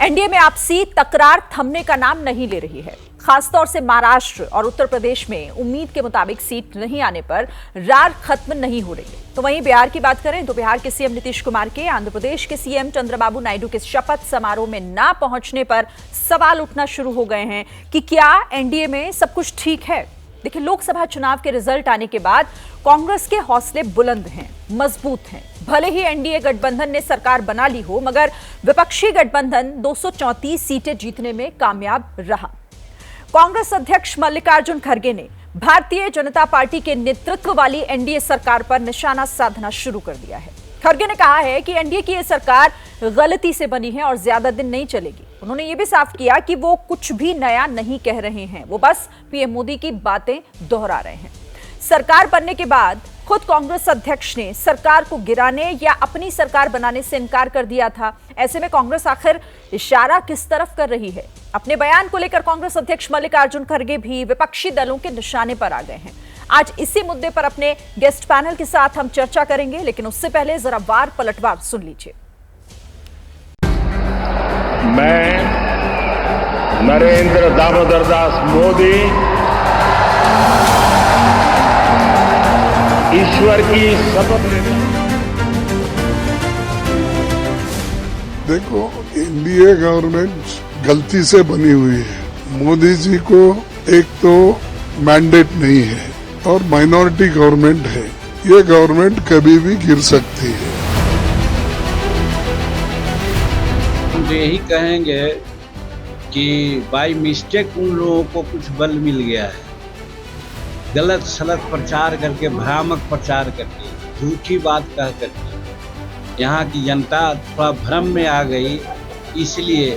NDA में आपसी तकरार थमने का नाम नहीं ले रही है। खासतौर से महाराष्ट्र और उत्तर प्रदेश में उम्मीद के मुताबिक सीट नहीं आने पर रार खत्म नहीं हो रही है। तो वहीं बिहार की बात करें तो बिहार के सीएम नीतीश कुमार के आंध्र प्रदेश के सीएम चंद्रबाबू नायडू के शपथ समारोह में ना पहुंचने पर सवाल उठना शुरू हो गए हैं कि क्या एनडीए में सब कुछ ठीक है। देखिए, लोकसभा चुनाव के रिजल्ट आने के बाद कांग्रेस के हौसले बुलंद हैं, मजबूत हैं। भले ही एनडीए गठबंधन ने सरकार बना ली हो, मगर विपक्षी गठबंधन 234 सीटें जीतने में कामयाब रहा। कांग्रेस अध्यक्ष मल्लिकार्जुन खड़गे ने भारतीय जनता पार्टी के नेतृत्व वाली एनडीए सरकार पर निशाना साधना शुरू कर दिया है। खड़गे ने कहा है कि एनडीए की यह सरकार गलती से बनी है और ज्यादा दिन नहीं चलेगी। उन्होंने ये भी साफ किया कि वो कुछ भी नया नहीं कह रहे हैं, वो बस पीएम मोदी की बातें दोहरा रहे हैं। सरकार बनने के बाद खुद कांग्रेस अध्यक्ष ने सरकार को गिराने या अपनी सरकार बनाने से इनकार कर दिया था। ऐसे में कांग्रेस आखिर इशारा किस तरफ कर रही है? अपने बयान को लेकर कांग्रेस अध्यक्ष मल्लिकार्जुन खड़गे भी विपक्षी दलों के निशाने पर आ गए हैं। आज इसी मुद्दे पर अपने गेस्ट पैनल के साथ हम चर्चा करेंगे, लेकिन उससे पहले जरा वार पलटवार सुन लीजिए। मैं नरेंद्र दामोदर दास मोदी ईश्वर की शपथ लेता हूं। देखो, एनडीए गवर्नमेंट गलती से बनी हुई है। मोदी जी को एक तो मैंडेट नहीं है और माइनॉरिटी गवर्नमेंट है। ये गवर्नमेंट कभी भी गिर सकती है। हम तो यही कहेंगे कि बाय मिस्टेक उन लोगों को कुछ बल मिल गया है। गलत सलत प्रचार करके, भ्रामक प्रचार करके, झूठी बात कह करके यहाँ की जनता थोड़ा भ्रम में आ गई, इसलिए।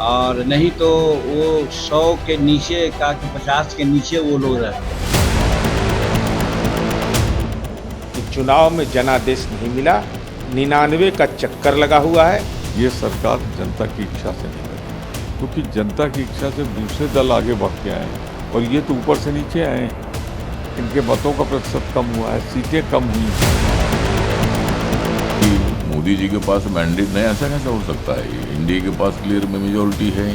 और नहीं तो वो 100 के नीचे का कि 50 के नीचे वो लोग रहते। चुनाव में जनादेश नहीं मिला, 99 का चक्कर लगा हुआ है। ये सरकार जनता की इच्छा से नहीं बनी, क्योंकि जनता की इच्छा से दूसरे दल आगे बढ़ के आए और ये तो ऊपर से नीचे आए। इनके मतों का प्रतिशत कम हुआ है, सीटें कम हुई। मोदी जी के पास मैंडेट नहीं, ऐसा कैसा हो सकता है? इंडिया के पास क्लियर में मेजोरिटी है,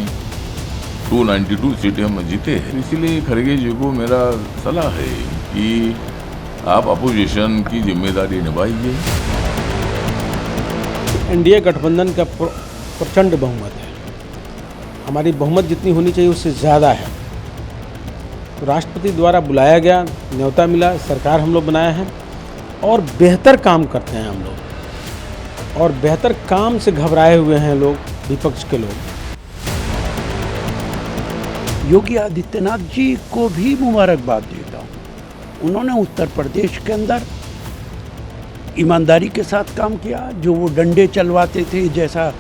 292 सीटें हम जीते हैं। इसीलिए खड़गे जी को मेरा सलाह है कि आप अपोजिशन की जिम्मेदारी निभाइए। एनडीए गठबंधन का प्रचंड बहुमत है। हमारी बहुमत जितनी होनी चाहिए उससे ज़्यादा है। तो राष्ट्रपति द्वारा बुलाया गया, न्योता मिला, सरकार हम लोग बनाए हैं और बेहतर काम करते हैं हम लोग। और बेहतर काम से घबराए हुए हैं लोग, विपक्ष के लोग। योगी आदित्यनाथ जी को भी मुबारकबाद देता हूँ। उन्होंने उत्तर प्रदेश के अंदर ईमानदारी के साथ काम किया। जो वो डंडे चलवाते थे, जैसा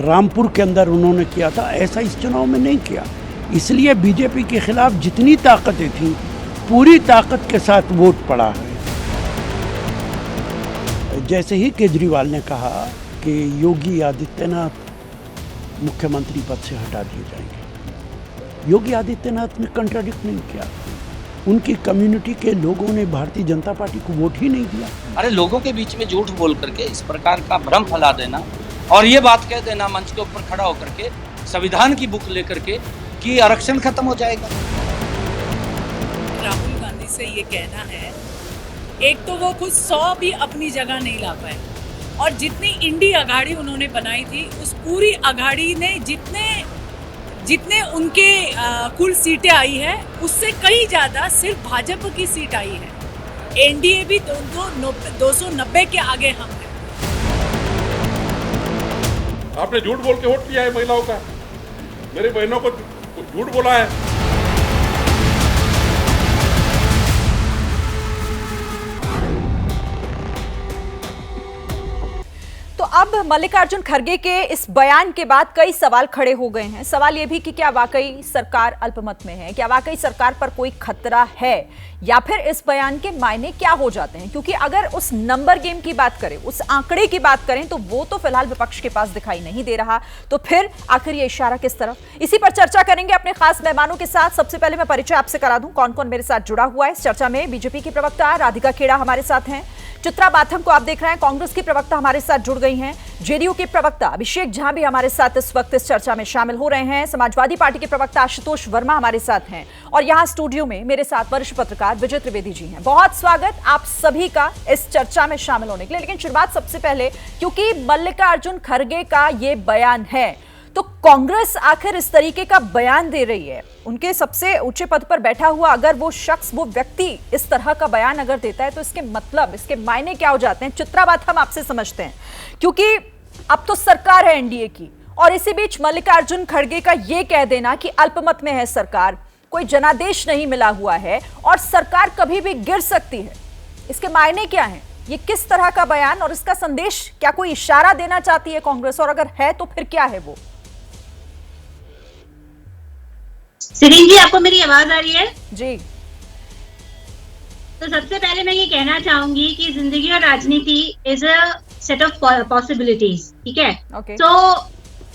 रामपुर के अंदर उन्होंने किया था, ऐसा इस चुनाव में नहीं किया। इसलिए बीजेपी के खिलाफ जितनी ताकतें थीं, पूरी ताकत के साथ वोट पड़ा है। जैसे ही केजरीवाल ने कहा कि योगी आदित्यनाथ मुख्यमंत्री पद से हटा दिए जाएंगे, योगी आदित्यनाथ ने कंट्राडिक्ट नहीं किया। उनकी कम्युनिटी के लोगों ने भारतीय जनता पार्टी को वोट ही नहीं दिया। अरे, लोगों के बीच में झूठ बोल करके इस प्रकार का भ्रम फैला देना और ये बात कह देना मंच के ऊपर खड़ा होकर के, संविधान की बुक लेकर के, कि आरक्षण खत्म हो जाएगा। राहुल गांधी से ये कहना है, एक तो वो खुद 100 भी अपनी जगह नहीं ला पाए, और जितनी इंडी अघाड़ी उन्होंने बनाई थी, उस पूरी अघाड़ी ने जितने उनके कुल सीटें आई है, उससे कहीं ज्यादा सिर्फ भाजपा की सीट आई है। एनडीए भी 290 के आगे हम हैं। आपने झूठ बोल के वोट किया है महिलाओं का, मेरी बहनों को झूठ बोला है। तो अब मल्लिकार्जुन खड़गे के इस बयान के बाद कई सवाल खड़े हो गए हैं। सवाल यह भी कि क्या वाकई सरकार अल्पमत में है, क्या वाकई सरकार पर कोई खतरा है, या फिर इस बयान के मायने क्या हो जाते हैं? क्योंकि अगर उस नंबर गेम की बात करें, उस आंकड़े की बात करें, तो वो तो फिलहाल विपक्ष के पास दिखाई नहीं दे रहा। तो फिर आखिर ये इशारा किस तरफ? इसी पर चर्चा करेंगे अपने खास मेहमानों के साथ। सबसे पहले मैं परिचय आपसे करा दूं कौन कौन मेरे साथ जुड़ा हुआ है इस चर्चा में। बीजेपी की प्रवक्ता राधिका खेड़ा हमारे साथ हैं, चित्रा बाथम को आप देख रहे हैं, कांग्रेस की प्रवक्ता हमारे साथ जुड़ गई हैं, जेडीयू के प्रवक्ता अभिषेक झा भी हमारे साथ इस वक्त इस चर्चा में शामिल हो रहे हैं, समाजवादी पार्टी के प्रवक्ता आशुतोष वर्मा हमारे साथ हैं, और यहां स्टूडियो में मेरे साथ वरिष्ठ पत्रकार विजय त्रिवेदी जी हैं। बहुत स्वागत आप सभी का इस चर्चा में शामिल होने के लिए। लेकिन शुरुआत सबसे पहले, क्योंकि मल्लिकार्जुन खड़गे का ये बयान है, तो कांग्रेस आखिर इस तरीके का बयान दे रही है, उनके सबसे ऊंचे पद पर बैठा हुआ अगर वो शख्स, वो व्यक्ति इस तरह का बयान अगर देता है, तो इसके मतलब, इसके मायने क्या हो जाते हैं? चित्रा बात हम आपसे समझते हैं, क्योंकि अब तो सरकार है एनडीए की, और इसी बीच मल्लिकार्जुन खड़गे का ये कह देना कि अल्पमत में है सरकार, कोई जनादेश नहीं मिला हुआ है और सरकार कभी भी गिर सकती है, इसके मायने क्या हैं? ये किस तरह का बयान और इसका संदेश, क्या कोई इशारा देना चाहती है कांग्रेस, और अगर है तो फिर क्या है वो? सिरीन जी, आपको मेरी आवाज आ रही है? जी। तो सबसे पहले मैं ये कहना चाहूंगी कि जिंदगी और राजनीति is a set of possibilities, ठीक है? तो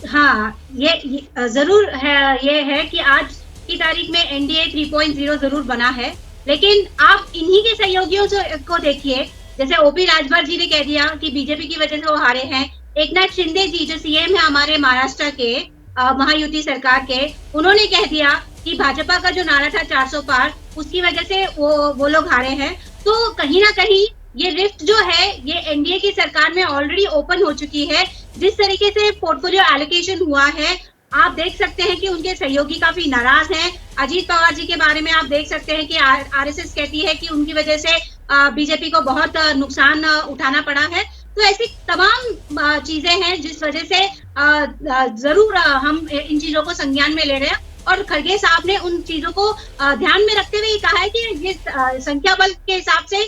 हाँ, ये जरूर है, ये है कि आज की तारीख में एनडीए 3.0 जरूर बना है, लेकिन आप इन्हीं के सहयोगियों को देखिए, जैसे ओपी राजभर जी ने कह दिया कि बीजेपी की वजह से वो हारे हैं। एकनाथ शिंदे जी जो सीएम है हमारे महाराष्ट्र के, महायुति सरकार के, उन्होंने कह दिया कि भाजपा का जो नारा था 400 पार, उसकी वजह से वो लोग हारे हैं। तो कहीं ना कहीं ये रिफ्ट जो है ये एनडीए की सरकार में ऑलरेडी ओपन हो चुकी है। जिस तरीके से पोर्टफोलियो एलोकेशन हुआ है, आप देख सकते हैं कि उनके सहयोगी काफी नाराज हैं। अजीत पवार जी के बारे में आप देख सकते हैं कि आरएसएस कहती है कि उनकी वजह से बीजेपी को बहुत नुकसान उठाना पड़ा है। तो ऐसी तमाम चीजें हैं जिस वजह से जरूर हम इन चीजों को संज्ञान में ले रहे हैं, और खड़गे साहब ने उन चीजों को ध्यान में रखते हुए कहा है कि ये संख्या बल के हिसाब से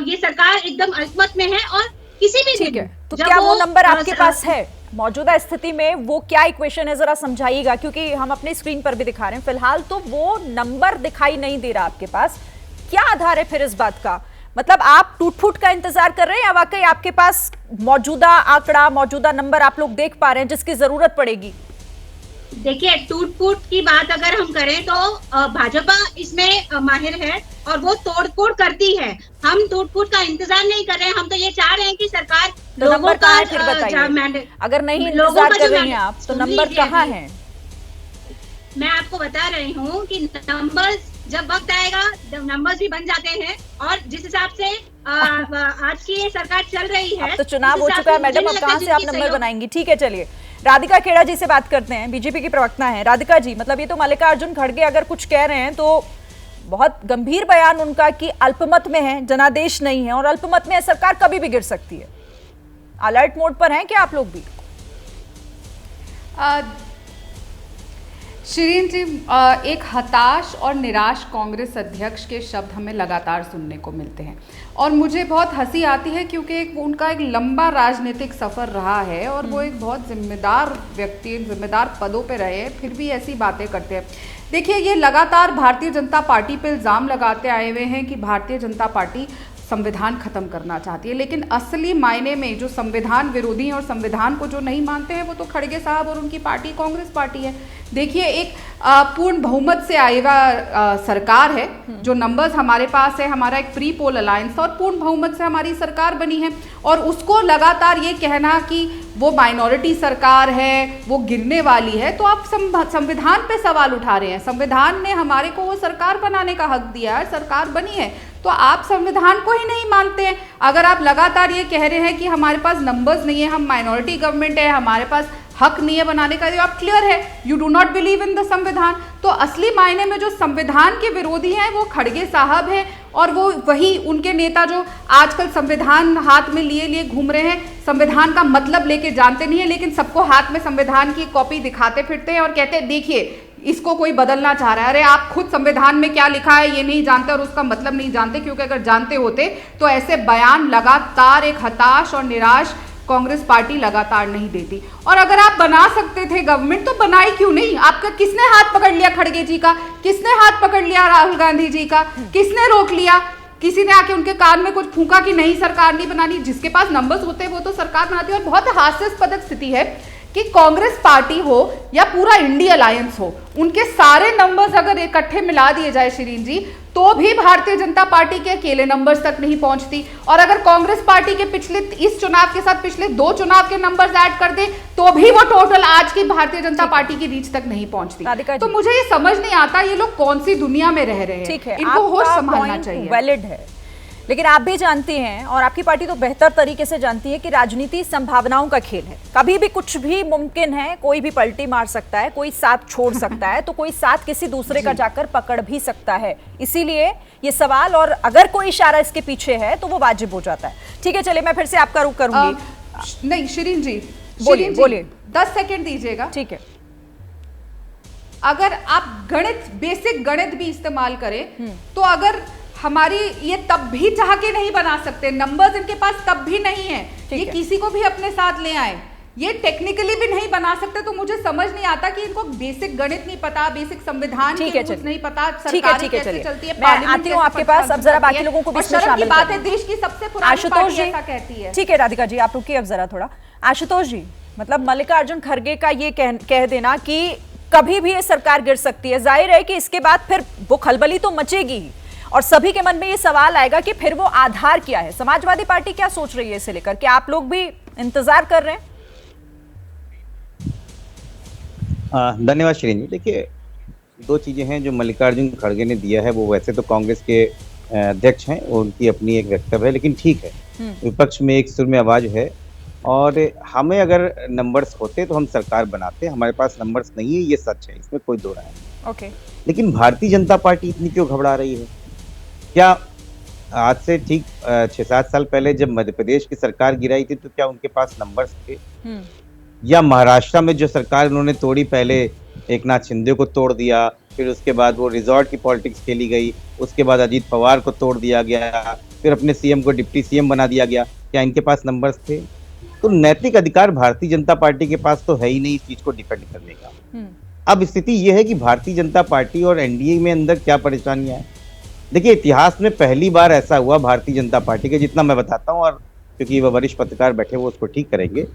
ये सरकार एकदम अल्पमत में है, और किसी भी ठीक है, तो क्या वो नंबर आपके पास है मौजूदा स्थिति में? वो क्या इक्वेशन है, जरा समझाइएगा, क्योंकि हम अपने स्क्रीन पर भी दिखा रहे हैं, फिलहाल तो वो नंबर दिखाई नहीं दे रहा आपके पास। क्या आधार है फिर इस बात का? मतलब आप टूट फूट का इंतजार कर रहे हैं, या वाकई आपके पास मौजूदा आंकड़ा, मौजूदा नंबर आप लोग देख पा रहे हैं जिसकी जरूरत पड़ेगी? देखिए, टूट फूट की बात अगर हम करें तो भाजपा इसमें माहिर है और वो तोड़फोड़ करती है। हम टूट फूट का इंतजार नहीं कर रहे हैं, हम तो ये चाह रहे हैं कि सरकार तो नंबर कहाँ है फिर बताइए? अगर नहीं इंतजार कर रही हैं आप, तो नंबर कहाँ है? मैं आपको बता रही हूँ कि नंबर्स जब वक्त आएगा, जब नंबर्स भी बन जाते हैं, और जिस हिसाब से आज की ये सरकार चल रही है, अब तो चुनाव हो चुका है मैडम, अब कहाँ से आप नंबर बनाएंगी? ठीक है, चलिए राधिका खेड़ा जी से बात करते हैं, बीजेपी की प्रवक्ता हैं। राधिका जी, मतलब ये तो मल्लिकार्जुन खड़गे अगर कुछ कह रहे हैं तो बहुत गंभीर बयान उनका कि अल्पमत में है, जनादेश नहीं है, और अल्पमत में है सरकार, कभी भी गिर सकती है। अलर्ट मोड पर हैं क्या आप लोग भी? शिरीन जी, एक हताश और निराश कांग्रेस अध्यक्ष के शब्द हमें लगातार सुनने को मिलते हैं, और मुझे बहुत हंसी आती है, क्योंकि उनका एक लंबा राजनीतिक सफ़र रहा है और वो एक बहुत जिम्मेदार व्यक्ति, जिम्मेदार पदों पे रहे हैं, फिर भी ऐसी बातें करते हैं। देखिए, ये लगातार भारतीय जनता पार्टी पे इल्ज़ाम लगाते आए हुए हैं कि भारतीय जनता पार्टी संविधान खत्म करना चाहती है, लेकिन असली मायने में जो संविधान विरोधी हैं और संविधान को जो नहीं मानते हैं, वो तो खड़गे साहब और उनकी पार्टी कांग्रेस पार्टी है। देखिए, एक पूर्ण बहुमत से आई हुआ सरकार है, जो नंबर्स हमारे पास है, हमारा एक प्री पोल अलायंस और पूर्ण बहुमत से हमारी सरकार बनी है, और उसको लगातार ये कहना कि वो माइनॉरिटी सरकार है, वो गिरने वाली है, तो आप संविधान पे सवाल उठा रहे हैं। संविधान ने हमारे को वो सरकार बनाने का हक दिया है, सरकार बनी है, तो आप संविधान को ही नहीं मानते हैं। अगर आप लगातार ये कह रहे हैं कि हमारे पास नंबर्स नहीं है, हम माइनॉरिटी गवर्नमेंट है, हमारे पास हक नहीं है बनाने का, आप क्लियर है, you do not believe in the संविधान। तो असली मायने में जो संविधान के विरोधी हैं वो खड़गे साहब हैं, और वो वही उनके नेता जो आजकल संविधान हाथ में लिए घूम रहे हैं, संविधान का मतलब लेके जानते नहीं है, लेकिन सबको हाथ में संविधान की कॉपी दिखाते फिरते हैं और कहते हैं देखिए इसको कोई बदलना चाह रहा है। अरे आप खुद संविधान में क्या लिखा है ये नहीं जानते और उसका मतलब नहीं जानते, क्योंकि अगर जानते होते तो ऐसे बयान लगातार एक हताश और निराश कांग्रेस पार्टी लगातार नहीं देती। और अगर आप बना सकते थे गवर्नमेंट तो बनाई क्यों नहीं? आपका किसने हाथ पकड़ लिया खड़गे जी का, किसने हाथ पकड़ लिया राहुल गांधी जी का, किसने रोक लिया? किसी ने आके उनके कान में कुछ फूंका कि नहीं सरकार नहीं बनानी? जिसके पास नंबर्स होते हैं वो तो सरकार बनाती है। और बहुत हास्यास्पद स्थिति है कि कांग्रेस पार्टी हो या पूरा इंडिया अलायंस हो, उनके सारे नंबर्स अगर इकट्ठे मिला दिए जाए शिरीन जी, तो भी भारतीय जनता पार्टी के अकेले नंबर्स तक नहीं पहुंचती। और अगर कांग्रेस पार्टी के पिछले इस चुनाव के साथ पिछले 2 चुनाव के नंबर्स ऐड कर दे तो भी वो टोटल आज की भारतीय जनता पार्टी की रीच तक नहीं पहुंचती। तो मुझे ये समझ नहीं आता ये लोग कौन सी दुनिया में रह रहे हैं। इनको होश संभालना चाहिए। वैलिड है, लेकिन आप भी जानती हैं और आपकी पार्टी तो बेहतर तरीके से जानती है कि राजनीति संभावनाओं का खेल है। कभी भी कुछ भी मुमकिन है, कोई भी पलटी मार सकता है, कोई साथ छोड़ सकता है, तो कोई साथ किसी दूसरे का जाकर पकड़ भी सकता है। इसीलिए ये सवाल, और अगर कोई इशारा इसके पीछे है तो वो वाजिब हो जाता है। ठीक है, चलिए मैं फिर से आपका रुख करूंगी। नहीं शिरीन जी, बोलिए 10 सेकेंड दीजिएगा। ठीक है। अगर आप गणित, बेसिक गणित भी इस्तेमाल करें तो अगर हमारी ये तब भी चाह के नहीं बना सकते, नंबर्स इनके पास तब भी नहीं है, ये किसी को भी अपने साथ ले आए, ये टेक्निकली भी नहीं बना सकते। तो मुझे समझ नहीं आता कि इनको बेसिक गणित नहीं पता, बेसिक संविधान के रूल्स नहीं पता, सरकार कैसे चलती है, मैं आती हूं आपके पास। अब जरा बाकी लोगों को भी इसमें शामिल बात है। देश की सबसे पुरानी पार्टी ऐसा कहती है। ठीक है राधिका जी, आप रुकिए अब जरा थोड़ा। आशुतोष जी, मतलब मल्लिकार्जुन खड़गे का ये कह देना कि कभी भी ये सरकार गिर सकती है, जाहिर है कि इसके बाद फिर वो खलबली तो मचेगी ही और सभी के मन में ये सवाल आएगा कि फिर वो आधार क्या है। समाजवादी पार्टी क्या सोच रही है इसे लेकर? क्या आप लोग भी इंतजार कर रहे हैं? धन्यवाद श्रीन जी। देखिए, 2 चीजें हैं जो मल्लिकार्जुन खड़गे ने दिया है। वो वैसे तो कांग्रेस के अध्यक्ष हैं, उनकी अपनी एक वक्तव्य है, लेकिन ठीक है, विपक्ष में एक सुर में आवाज है। और हमें अगर नंबर्स होते तो हम सरकार बनाते, हमारे पास नंबर्स नहीं है, ये सच है, इसमें कोई दो राय नहीं। ओके। लेकिन भारतीय जनता पार्टी इतनी क्यों घबरा रही है? क्या आज से ठीक 6-7 साल पहले जब मध्य प्रदेश की सरकार गिराई थी तो क्या उनके पास नंबर्स थे? या महाराष्ट्र में जो सरकार उन्होंने तोड़ी, पहले एक नाथ शिंदे को तोड़ दिया, फिर उसके बाद वो रिजॉर्ट की पॉलिटिक्स खेली गई, उसके बाद अजीत पवार को तोड़ दिया गया, फिर अपने सीएम को डिप्टी सीएम बना दिया गया, क्या इनके पास नंबर्स थे? तो नैतिक अधिकार भारतीय जनता पार्टी के पास तो है ही नहीं इस चीज को डिफेंड करने का। अब स्थिति यह है कि भारतीय जनता पार्टी और एनडीए में अंदर क्या परेशानियां हैं। देखिए, इतिहास में पहली बार ऐसा हुआ भारतीय जनता पार्टी के, जितना मैं बताता हूं, और क्योंकि वह वरिष्ठ पत्रकार बैठे वो उसको ठीक करेंगे।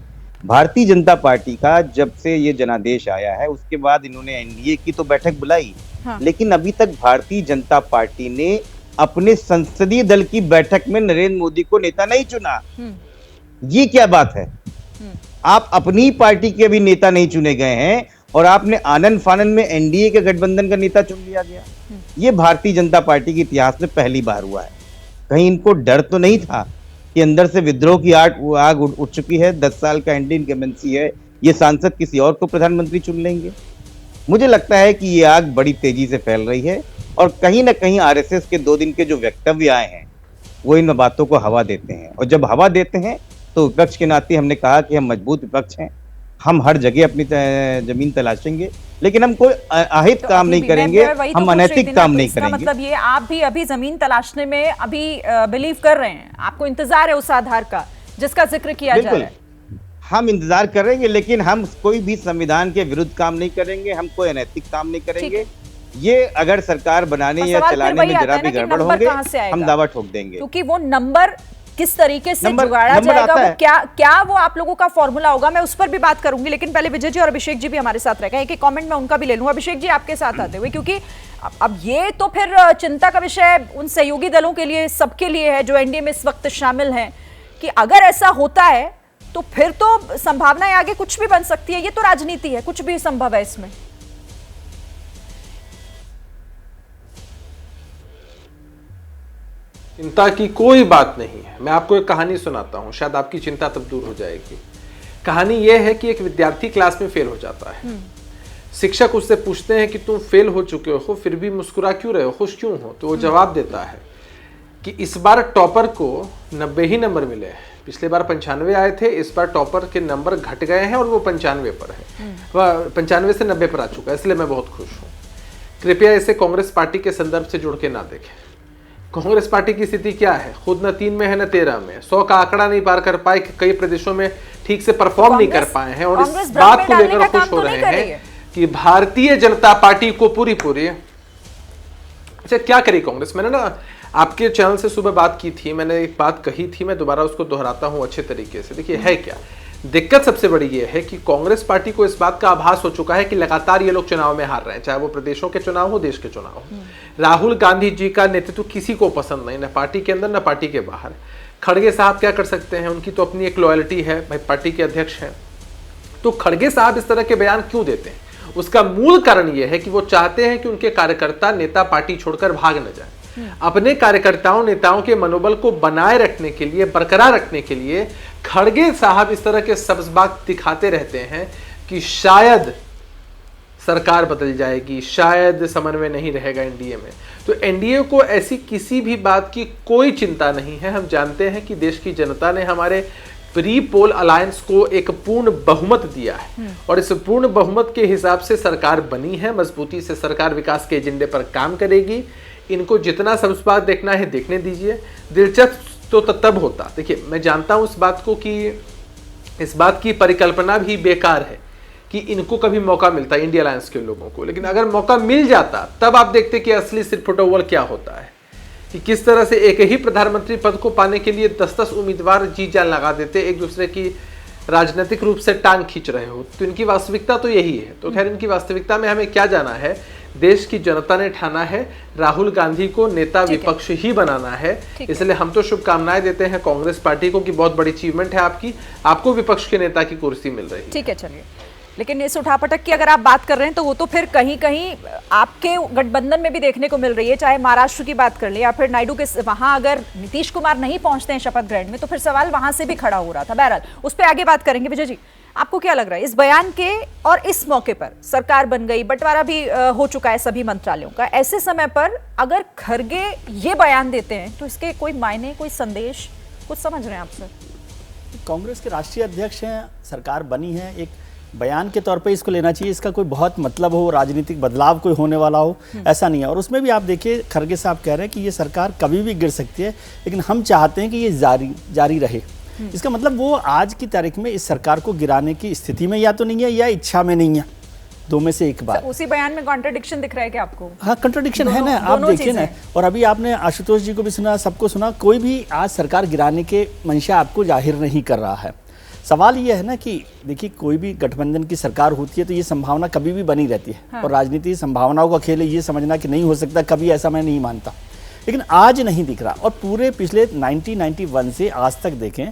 भारतीय जनता पार्टी का जब से ये जनादेश आया है उसके बाद इन्होंने एनडीए की तो बैठक बुलाई, लेकिन अभी तक भारतीय जनता पार्टी ने अपने संसदीय दल की बैठक में नरेंद्र मोदी को नेता नहीं चुना। ये क्या बात है? आप अपनी पार्टी के भी नेता नहीं चुने गए हैं और आपने आनंद फानंद में एनडीए के गठबंधन का नेता चुन लिया गया। ये भारतीय जनता पार्टी के इतिहास में पहली बार हुआ है। कहीं इनको डर तो नहीं था कि अंदर से विद्रोह की आग उठ चुकी है, 10 साल का एंटी इनकम्बेंसी है, ये सांसद किसी और को प्रधानमंत्री चुन लेंगे? मुझे लगता है कि ये आग बड़ी तेजी से फैल रही है और कहीं ना कहीं आरएसएस के 2 दिन के जो वक्तव्य आए हैं वो इन बातों को हवा देते हैं। और जब हवा देते हैं तो विपक्ष के नाते हमने कहा कि हम मजबूत विपक्ष हैं, हम हर जगह अपनी जमीन तलाशेंगे, लेकिन हम कोई अहित काम नहीं करेंगे, हम अनैतिक काम नहीं करेंगे। मतलब ये आप भी अभी जमीन तलाशने में अभी बिलीव कर रहे हैं, आपको इंतजार है उस आधार का जिसका जिक्र किया जा रहा है? हम इंतजार करेंगे, लेकिन हम कोई भी संविधान के विरुद्ध काम नहीं करेंगे, हम कोई अनैतिक काम नहीं करेंगे। ये अगर सरकार बनाने या चलाने में जरा भी गड़बड़ होंगे हम दावा ठोक देंगे। क्योंकि वो नंबर किस तरीके से जुगाड़ा जाएगा, वो क्या वो आप लोगों का फॉर्मूला होगा, मैं उस पर भी बात करूंगी। लेकिन पहले विजय जी और अभिषेक जी भी हमारे साथ रहेगा, एक कमेंट में उनका भी ले लूंगा। अभिषेक जी, आपके साथ आते हुए, क्योंकि अब ये तो फिर चिंता का विषय उन सहयोगी दलों के लिए, सबके लिए है जो एनडीए में इस वक्त शामिल हैं, कि अगर ऐसा होता है तो फिर तो संभावनाएं आगे कुछ भी बन सकती है। ये तो राजनीति है, कुछ भी संभव है इसमें। चिंता की कोई बात नहीं है। मैं आपको एक कहानी सुनाता हूं, शायद आपकी चिंता तब दूर हो जाएगी। कहानी यह है कि एक विद्यार्थी क्लास में फेल हो जाता है। शिक्षक उससे पूछते हैं कि तुम फेल हो चुके हो, फिर भी मुस्कुरा क्यों रहे हो, खुश क्यों हो? तो वो जवाब देता है कि इस बार टॉपर को 90 ही नंबर मिले हैं, पिछले बार 95 आए थे, इस बार टॉपर के नंबर घट गए हैं और वो 95 पर है, वह 95 से 90 पर आ चुका है, इसलिए मैं बहुत खुश हूँ। कृपया इसे कांग्रेस पार्टी के संदर्भ से जोड़ के ना देखें। कांग्रेस पार्टी की स्थिति क्या है, खुद न 3 में है न 13 में, 100 का आंकड़ा नहीं पार कर पाए, कई प्रदेशों में ठीक से परफॉर्म नहीं कर पाए हैं और इस बात को लेकर खुश हो रहे हैं कि भारतीय जनता पार्टी को पूरी अच्छा क्या करी कांग्रेस। मैंने ना आपके चैनल से सुबह बात की थी, मैंने एक बात कही थी, मैं दोबारा उसको दोहराता हूं अच्छे तरीके से। देखिए है क्या दिक्कत, सबसे बड़ी ये है कि कांग्रेस पार्टी को इस बात का आभास हो चुका है कि लगातार ये लोग चुनाव में हार रहे हैं, चाहे वो प्रदेशों के चुनाव हो, देश के चुनाव हो। राहुल गांधी जी का नेतृत्व किसी को पसंद नहीं, न पार्टी के अंदर न पार्टी के बाहर। खड़गे साहब क्या कर सकते हैं, उनकी तो अपनी एक लॉयल्टी है, भाई पार्टी के अध्यक्ष हैं। तो खड़गे साहब इस तरह के बयान क्यों देते हैं, उसका मूल कारण यह है कि वो चाहते हैं कि उनके कार्यकर्ता नेता पार्टी छोड़कर भाग न जाए। अपने कार्यकर्ताओं नेताओं के मनोबल को बनाए रखने के लिए, बरकरार रखने के लिए खड़गे साहब इस तरह के सब्ज़बाग दिखाते रहते हैं कि शायद सरकार बदल जाएगी, शायद समन्वय नहीं रहेगा एनडीए में। तो एनडीए को ऐसी किसी भी बात की कोई चिंता नहीं है। हम जानते हैं कि देश की जनता ने हमारे प्री पोल अलायंस को एक पूर्ण बहुमत दिया है और इस पूर्ण बहुमत के हिसाब से सरकार बनी है, मजबूती से सरकार विकास के एजेंडे पर काम करेगी। इनको जितना सब्ज़बाग देखना है देखने दीजिए, दिलचस्प तो तब होता। देखिए मैं जानता हूं इस बात को कि इस बात की परिकल्पना भी बेकार है कि इनको कभी मौका मिलता है इंडिया अलायंस के लोगों को, लेकिन अगर मौका मिल जाता तब आप देखते कि असली सिरफुटोवर क्या होता है, कि किस तरह से एक ही प्रधानमंत्री पद को पाने के लिए 10-10 उम्मीदवार जी जान लगा देते, एक दूसरे की राजनीतिक रूप से टांग खींच रहे हो। तो इनकी वास्तविकता तो यही है। तो खैर इनकी वास्तविकता में हमें क्या जाना है, देश की जनता ने ठाना है राहुल गांधी को नेता विपक्ष ही बनाना है। इसलिए हम तो शुभकामनाएं देते हैं कांग्रेस पार्टी को कि बहुत बड़ी अचीवमेंट है आपकी, आपको विपक्ष के नेता की कुर्सी मिल रही है। ठीक है, चलिए। लेकिन इस उठापटक की अगर आप बात कर रहे हैं तो वो तो फिर कहीं कहीं आपके गठबंधन में भी देखने को मिल रही है, चाहे महाराष्ट्र की बात कर ले या फिर नायडू के वहां अगर नीतीश कुमार नहीं पहुंचते हैं शपथ ग्रहण में तो फिर सवाल वहां से भी खड़ा हो रहा था। बहरहाल उस पर आगे बात करेंगे। विजय जी, आपको क्या लग रहा है इस बयान के और इस मौके पर सरकार बन गई, बंटवारा भी हो चुका है सभी मंत्रालयों का, ऐसे समय पर अगर खड़गे ये बयान देते हैं तो इसके कोई मायने, कोई संदेश कुछ समझ रहे हैं आप सर? कांग्रेस के राष्ट्रीय अध्यक्ष हैं, सरकार बनी है, एक बयान के तौर पे इसको लेना चाहिए, इसका कोई बहुत मतलब हो, राजनीतिक बदलाव कोई होने वाला हो, ऐसा नहीं है। और उसमें भी आप देखिए खड़गे साहब कह रहे हैं कि ये सरकार कभी भी गिर सकती है, लेकिन हम चाहते हैं कि ये जारी रहे। इसका मतलब वो आज की तारीख में इस सरकार को गिराने की स्थिति में या तो नहीं है या इच्छा में नहीं है, दो में से एक बात। उसी बयान में कॉन्ट्रडिक्शन दिख रहा है क्या आपको? हाँ, कॉन्ट्रडिक्शन है ना, आप देखिए ना। और अभी आपने आशुतोष जी को भी सुना, सबको सुना, कोई भी आज सरकार गिराने के मंशा आपको जाहिर नहीं कर रहा है। सवाल ये है ना कि देखिए कोई भी गठबंधन की सरकार होती है तो ये संभावना कभी भी बनी रहती है। हाँ। और राजनीति संभावनाओं का खेल है, ये समझना कि नहीं हो सकता कभी, ऐसा मैं नहीं मानता, लेकिन आज नहीं दिख रहा। और पूरे पिछले 1991 से आज तक देखें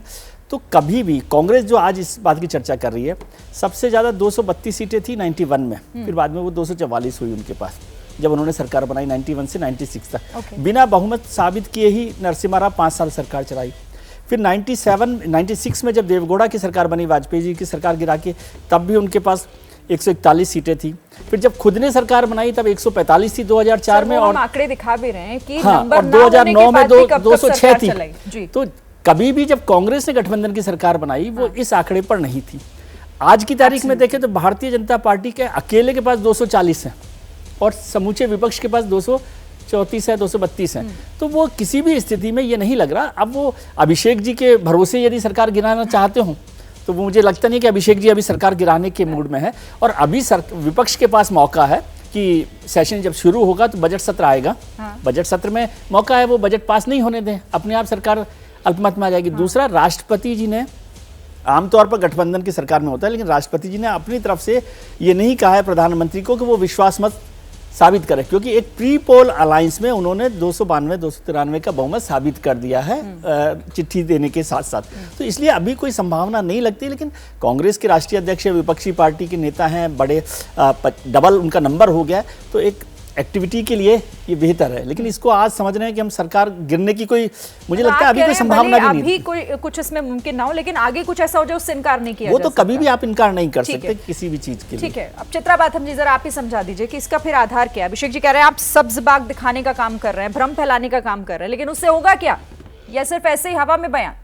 तो कभी भी कांग्रेस जो आज इस बात की चर्चा कर रही है, सबसे ज़्यादा 232 सीटें थी 91 में, फिर बाद में वो 244 हुई उनके पास जब उन्होंने सरकार बनाई 91 से 96 तक। बिना बहुमत साबित किए ही नरसिम्हा राव 5 साल सरकार चलाई। फिर 96 में जब देवगौड़ा की सरकार बनी, वाजपेयी जी की सरकार गिरा के, तब भी उनके पास 141 सीटें थी। फिर जब खुद ने सरकार बनाई तब 145 थी 2004 में, और आंकड़े दिखा भी रहे हैं कि हाँ, और 2009 में 206 थी। तो कभी भी जब कांग्रेस ने गठबंधन की सरकार बनाई वो इस आंकड़े पर नहीं थी। आज की तारीख में देखें तो भारतीय जनता पार्टी के अकेले के पास 240 हैं और समूचे विपक्ष के पास 234 है, 232 है। तो वो किसी भी स्थिति में ये नहीं लग रहा। अब वो अभिषेक जी के भरोसे यदि सरकार गिराना चाहते हो तो वो मुझे लगता नहीं कि अभिषेक जी अभी सरकार गिराने के मूड में है। और अभी विपक्ष के पास मौका है कि सेशन जब शुरू होगा तो बजट सत्र आएगा। हाँ। बजट सत्र में मौका है, वो बजट पास नहीं होने दें, अपने आप सरकार अल्पमत में आ जाएगी। हाँ। दूसरा, राष्ट्रपति जी ने, आमतौर पर गठबंधन की सरकार में होता है, लेकिन राष्ट्रपति जी ने अपनी तरफ से ये नहीं कहा है प्रधानमंत्री को कि वो विश्वास मत साबित करे, क्योंकि एक प्री पोल अलायंस में उन्होंने 292-293 का बहुमत साबित कर दिया है चिट्ठी देने के साथ साथ। तो इसलिए अभी कोई संभावना नहीं लगती। लेकिन कांग्रेस के राष्ट्रीय अध्यक्ष विपक्षी पार्टी के नेता हैं, बड़े डबल उनका नंबर हो गया, तो एक एक्टिविटी के लिए ये बेहतर है। लेकिन इसको आज समझ रहे हैं कि हम सरकार गिरने की कोई, मुझे लगता है अभी कोई संभावना भी नहीं, अभी कोई कुछ इसमें मुमकिन ना हो, लेकिन आगे कुछ ऐसा हो जाए उससे इनकार नहीं किया वो तो कभी भी आप इनकार नहीं कर सकते किसी भी चीज के लिए। ठीक है, अब चित्रा बाथम जी जरा आप ही समझा दीजिए कि इसका फिर आधार क्या है। अभिषेक जी कह रहे हैं आप सब्ज़बाग दिखाने का काम कर रहे हैं, भ्रम फैलाने का काम कर रहे हैं, लेकिन उससे होगा क्या, या सिर्फ ऐसे ही हवा में बयान?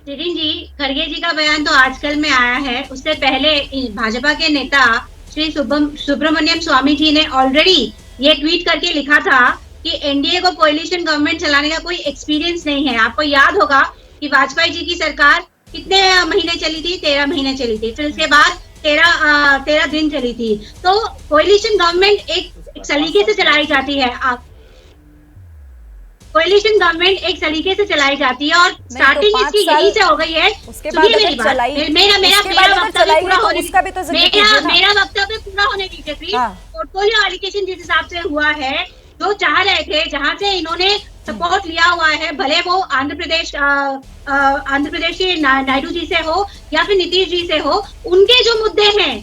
सिरिन जी, खड़गे जी का बयान तो आजकल में आया है, उससे पहले भाजपा के नेता श्री सुब्रमण्यम स्वामी जी ने ऑलरेडी ये ट्वीट करके लिखा था कि एनडीए को कोएलिशन गवर्नमेंट चलाने का कोई एक्सपीरियंस नहीं है। आपको याद होगा कि वाजपेयी जी की सरकार कितने महीने चली थी? 13 महीने चली थी। फिर उसके बाद 13 दिन चली थी। तो कोएलिशन गवर्नमेंट एक सलीके से चलाई जाती है। कोएलिशन गवर्नमेंट एक सलीके से चलाई जाती है और स्टार्टिंग इसकी यही से हो गई है। उसके बाद मेरी बात, मेरा वक्तव्य पूरा होने दीजिए प्लीज। पोर्टफोलियो एलोकेशन जिस हिसाब से हुआ है, जो चाह रहे थे, जहां से इन्होंने सपोर्ट लिया हुआ है, भले वो आंध्र प्रदेश के नायडू जी से हो या फिर नीतीश जी से हो, उनके जो मुद्दे हैं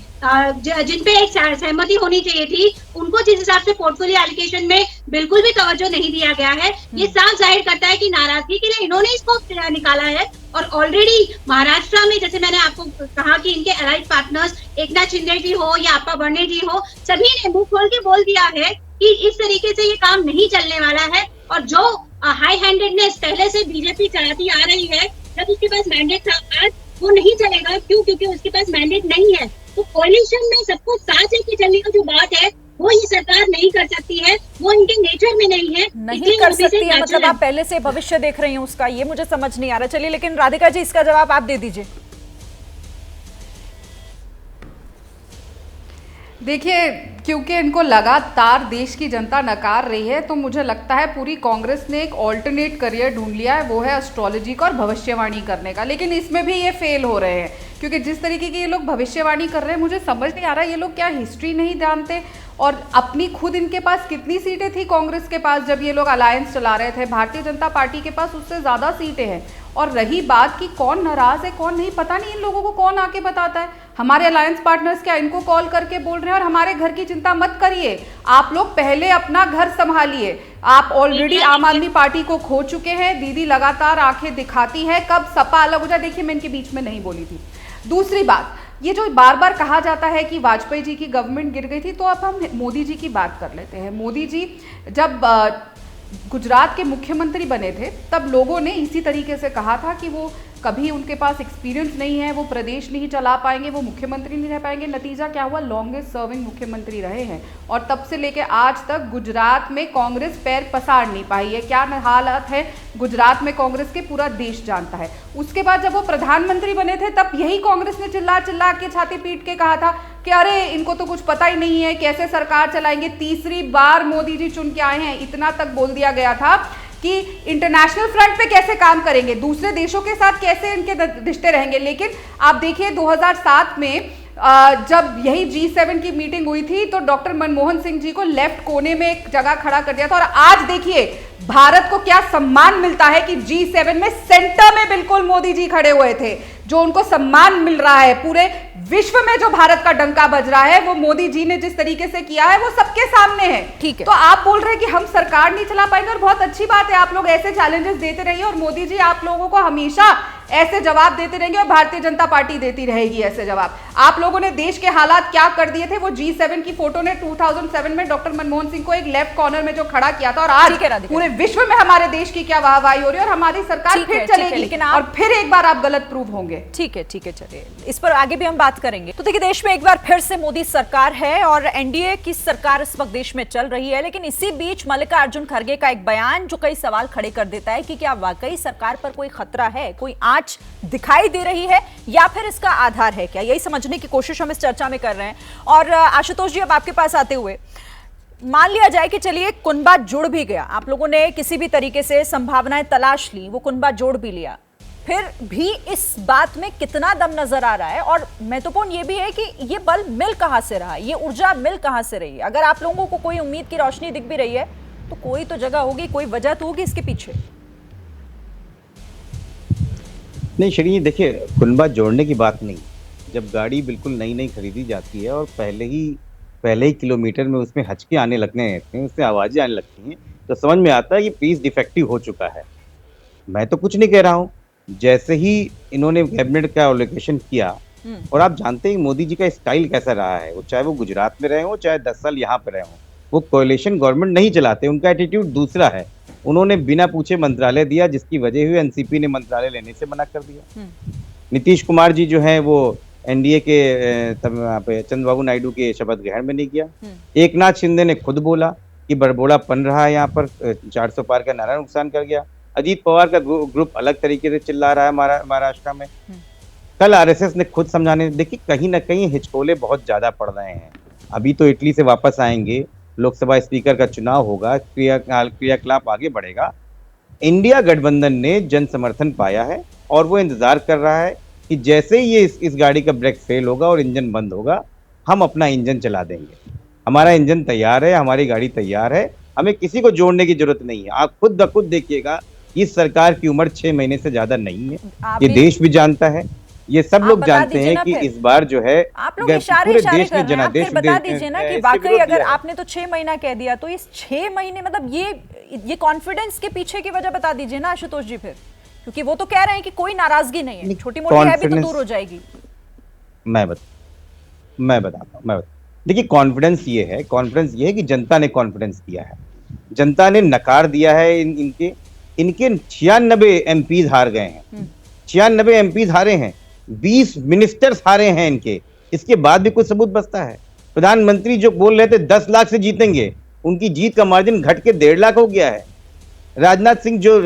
जिन पे एक सहमति होनी चाहिए थी, उनको जिस हिसाब से पोर्टफोलियो एलोकेशन में बिल्कुल भी तवज्जो नहीं दिया गया है, ये साफ जाहिर करता है कि नाराजगी के लिए इन्होंने इसको निकाला है। और ऑलरेडी महाराष्ट्र में, जैसे मैंने आपको कहा कि इनके अलाइड पार्टनर्स एकनाथ शिंदे जी हो या अप्पा बर्ने जी हो, सभी ने मुंह खोल के बोल दिया है कि इस तरीके से ये काम नहीं चलने वाला है। और जो हाई हैंडेडनेस पहले से बीजेपी चलाती आ रही है, जब उसके पास मैंडेट था, आज वो नहीं चलेगा। क्यों? क्योंकि उसके पास मैंडेट नहीं है। तो कोएलिशन में सबको साथ लेके चलने का जो बात है, वो ये सरकार नहीं कर सकती है, वो इनके नेचर में नहीं है। नहीं कर सकती है मतलब आप पहले से भविष्य देख रही हैं उसका, ये मुझे समझ नहीं आ रहा। चलिए, लेकिन राधिका जी इसका जवाब आप दे दीजिए। देखिए, क्योंकि इनको लगातार देश की जनता नकार रही है, तो मुझे लगता है पूरी कांग्रेस ने एक ऑल्टरनेट करियर ढूंढ लिया है, वो है एस्ट्रोलॉजी का और भविष्यवाणी करने का। लेकिन इसमें भी ये फेल हो रहे हैं, क्योंकि जिस तरीके की ये लोग भविष्यवाणी कर रहे हैं, मुझे समझ नहीं आ रहा ये लोग क्या हिस्ट्री नहीं जानते और अपनी खुद इनके पास कितनी सीटें थी कांग्रेस के पास जब ये लोग अलायंस चला रहे थे। भारतीय जनता पार्टी के पास उससे ज़्यादा सीटें हैं। और रही बात कि कौन नाराज है कौन नहीं, पता नहीं इन लोगों को कौन आके बताता है। हमारे अलायंस पार्टनर्स क्या इनको कॉल करके बोल रहे हैं और हमारे घर की चिंता मत करिए, आप लोग पहले अपना घर संभालिए। आप ऑलरेडी आम आदमी पार्टी को खो चुके हैं। दीदी लगातार आंखें दिखाती है, कब सपा अलग हो जाए। देखिए, मैं इनके बीच में नहीं बोली थी। दूसरी बात, ये जो बार बार कहा जाता है कि वाजपेयी जी की गवर्नमेंट गिर गई थी, तो अब हम मोदी जी की बात कर लेते हैं। मोदी जी जब गुजरात के मुख्यमंत्री बने थे, तब लोगों ने इसी तरीके से कहा था कि वो कभी उनके पास एक्सपीरियंस नहीं है, वो प्रदेश नहीं चला पाएंगे, वो मुख्यमंत्री नहीं रह पाएंगे। नतीजा क्या हुआ? लॉन्गेस्ट सर्विंग मुख्यमंत्री रहे हैं और तब से लेके आज तक गुजरात में कांग्रेस पैर पसार नहीं पाई है। क्या हालत है गुजरात में कांग्रेस के, पूरा देश जानता है। उसके बाद जब वो प्रधानमंत्री बने थे, तब यही कांग्रेस ने चिल्ला चिल्ला के छाती पीट के कहा था कि अरे इनको तो कुछ पता ही नहीं है, कैसे सरकार चलाएंगे। तीसरी बार मोदी जी चुन के आए हैं, इतना तक बोल दिया गया था कि इंटरनेशनल फ्रंट पे कैसे काम करेंगे, दूसरे देशों के साथ कैसे इनके रिश्ते रहेंगे। लेकिन आप देखिए 2007 में जब यही G7 की मीटिंग हुई थी, तो डॉक्टर मनमोहन सिंह जी को लेफ्ट कोने में एक जगह खड़ा कर दिया था। और आज देखिए भारत को क्या सम्मान मिलता है कि G7 में सेंटर में बिल्कुल मोदी जी खड़े हुए थे। जो उनको सम्मान मिल रहा है, पूरे विश्व में जो भारत का डंका बज रहा है, वो मोदी जी ने जिस तरीके से किया है वो सबके सामने है। ठीक है। तो आप बोल रहे हैं कि हम सरकार नहीं चला पाएंगे, और बहुत अच्छी बात है, आप लोग ऐसे चैलेंजेस देते रहिए और मोदी जी आप लोगों को हमेशा ऐसे जवाब देते रहेंगे और भारतीय जनता पार्टी देती रहेगी ऐसे जवाब। आप लोगों ने देश के हालात क्या कर दिए थे, वो G7 की फोटो ने 2007 में डॉक्टर मनमोहन सिंह को एक लेफ्ट कॉर्नर में जो खड़ा किया था, और आज पूरे विश्व में हमारे देश की क्या वाहवाही हो रही है और हमारी सरकार फिर चलेगी और फिर एक बार आप गलत प्रूव होंगे। ठीक है, चलिए इस पर आगे भी हम बात करेंगे। तो देखिए, देश में एक बार फिर से मोदी सरकार है और एनडीए की सरकार इस वक्त देश में चल रही है। लेकिन इसी बीच मल्लिकार्जुन खड़गे का एक बयान जो कई सवाल खड़े कर देता है कि क्या वाकई सरकार पर कोई खतरा है, कोई आंच दिखाई दे रही है या फिर इसका आधार है क्या, यही समझने की कोशिश हम इस चर्चा में कर रहे हैं। और आशुतोष जी, अब आपके पास आते हुए, मान लिया जाए कि चलिए कुनबा जुड़ भी गया, आप लोगों ने किसी भी तरीके से संभावनाएं तलाश ली, वो कुनबा जोड़ भी लिया, फिर भी इस बात में कितना दम नजर आ रहा है? और महत्वपूर्ण ये भी है कि ये बल मिल कहां से रहा है, ये ऊर्जा मिल कहां से रही है? अगर आप लोगों को कोई उम्मीद की रोशनी दिख भी रही है, तो कोई तो जगह होगी, कोई वजह तो होगी इसके पीछे। नहीं श्री, देखिए कुनबा जोड़ने की बात नहीं। जब गाड़ी बिल्कुल नई नई खरीदी जाती है और पहले ही किलोमीटर में उसमें हचके आने लगने हैं, उसमें आवाजें आने लगती हैं, तो समझ में आता है कि पीस डिफेक्टिव हो चुका है। मैं तो कुछ नहीं कह रहा हूँ। जैसे ही इन्होंने कैबिनेट का एलोकेशन किया, और आप जानते हैं मोदी जी का स्टाइल कैसा रहा है, वो चाहे वो गुजरात में रहे हो, चाहे 10 साल यहाँ पे रहे हो, वो कोएलिशन गवर्नमेंट नहीं चलाते, उनका एटीट्यूड दूसरा है। उन्होंने बिना पूछे मंत्रालय दिया, जिसकी वजह हुई एनसीपी ने मंत्रालय लेने से मना कर दिया। नीतीश कुमार जी जो है वो एनडीए के चंद्रबाबू नायडू के शपथ ग्रहण में नहीं किया। एकनाथ शिंदे ने खुद बोला कि बड़बोड़ा पन रहा है यहाँ पर, 400 पार का नारा नुकसान कर गया। अजीत पवार का ग्रुप अलग तरीके से चिल्ला रहा है महाराष्ट्र में। कल आरएसएस ने खुद समझाने, देखिए कहीं ना कहीं हिचकोले बहुत ज्यादा पड़ रहे हैं। अभी तो इटली से वापस आएंगे, लोकसभा स्पीकर का चुनाव होगा, क्रियाकलाप आगे बढ़ेगा। इंडिया गठबंधन ने जन समर्थन पाया है और वो इंतजार कर रहा है कि जैसे ही ये इस गाड़ी का ब्रेक फेल होगा और इंजन बंद होगा, हम अपना इंजन चला देंगे। हमारा इंजन तैयार है, हमारी गाड़ी तैयार है, हमें किसी को जोड़ने की जरूरत नहीं है। आप खुद ब खुद देखिएगा, इस सरकार की उम्र 6 महीने से ज्यादा नहीं है, ये देश भी जानता है, ये सब लोग जानते हैं कि इस बार जो है आप लोग पूरे देश में जनादेश बता दीजिए ना कि वाकई अगर आपने तो 6 महीना कह दिया तो इस 6 महीने मतलब ये कॉन्फिडेंस के पीछे की वजह बता दीजिए ना आशुतोष जी फिर, क्योंकि वो तो कह रहे हैं कि कोई नाराजगी नहीं है, छोटी मोटी है भी तो दूर हो जाएगी। मैं बताता हूँ। देखिए कॉन्फिडेंस ये है कि जनता ने कॉन्फिडेंस दिया है, जनता ने नकार दिया है। इनके 96 एमपीज हार गए हैं, 96 एमपीज हारे हैं, 20 मिनिस्टर्स हारे हैं इनके। इसके बाद भी कुछ सबूत बचता है। प्रधानमंत्री जो बोल रहे थे 10 लाख से जीतेंगे, उनकी जीत का मार्जिन घट के 1.5 लाख हो गया है। राजनाथ सिंह जो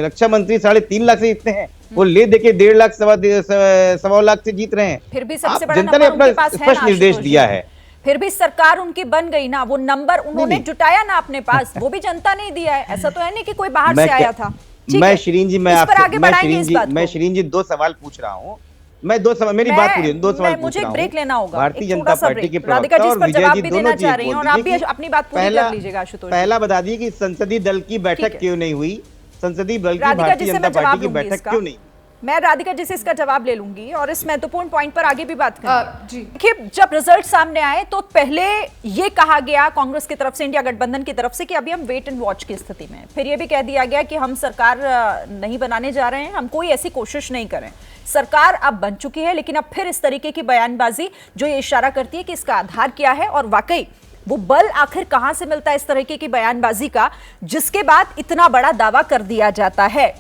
रक्षा मंत्री 3.5 लाख से जीतते हैं, वो ले देके 1.5 लाख 1.25 लाख से जीत रहे हैं। फिर भी सबसे बड़ा जनता ने अपना स्पष्ट निर्देश दिया है, फिर भी सरकार उनकी बन गई ना, वो नंबर उन्होंने जुटाया ना अपने पास, वो भी जनता ने दिया है। ऐसा तो है नहीं कि कोई बाहर से आया था। मैं शिरीन जी, मैं शिरीन जी 2 सवाल पूछ रहा हूँ। मैं 2 सवाल, मेरी बात पूरी, 2 सवाल मुझे ब्रेक लेना होगा। भारतीय जनता पार्टी के प्रवक्ता और विजय जी दोनों चाह रही हैं और आप भी अपनी बात पूरी कर लीजिएगा आशुतोष। पहला बता दिए कि संसदीय दल की बैठक क्यों नहीं हुई, संसदीय दल की भारतीय जनता पार्टी की बैठक क्यों नहीं। मैं राधिका जी से इसका जवाब ले लूंगी और इस महत्वपूर्ण पॉइंट पर आगे भी बात करेंगे। देखिए, जब रिजल्ट सामने आए तो पहले ये कहा गया कांग्रेस की तरफ से, इंडिया गठबंधन की तरफ से कि अभी हम वेट एंड वॉच की स्थिति में। फिर ये भी कह दिया गया कि हम सरकार नहीं बनाने जा रहे हैं, हम कोई ऐसी कोशिश नहीं करें। सरकार अब बन चुकी है, लेकिन अब फिर इस तरीके की बयानबाजी जो ये इशारा करती है कि इसका आधार क्या है और वाकई वो बल आखिर कहां से मिलता है इस तरीके की बयानबाजी का, जिसके बाद इतना बड़ा दावा कर दिया जाता है।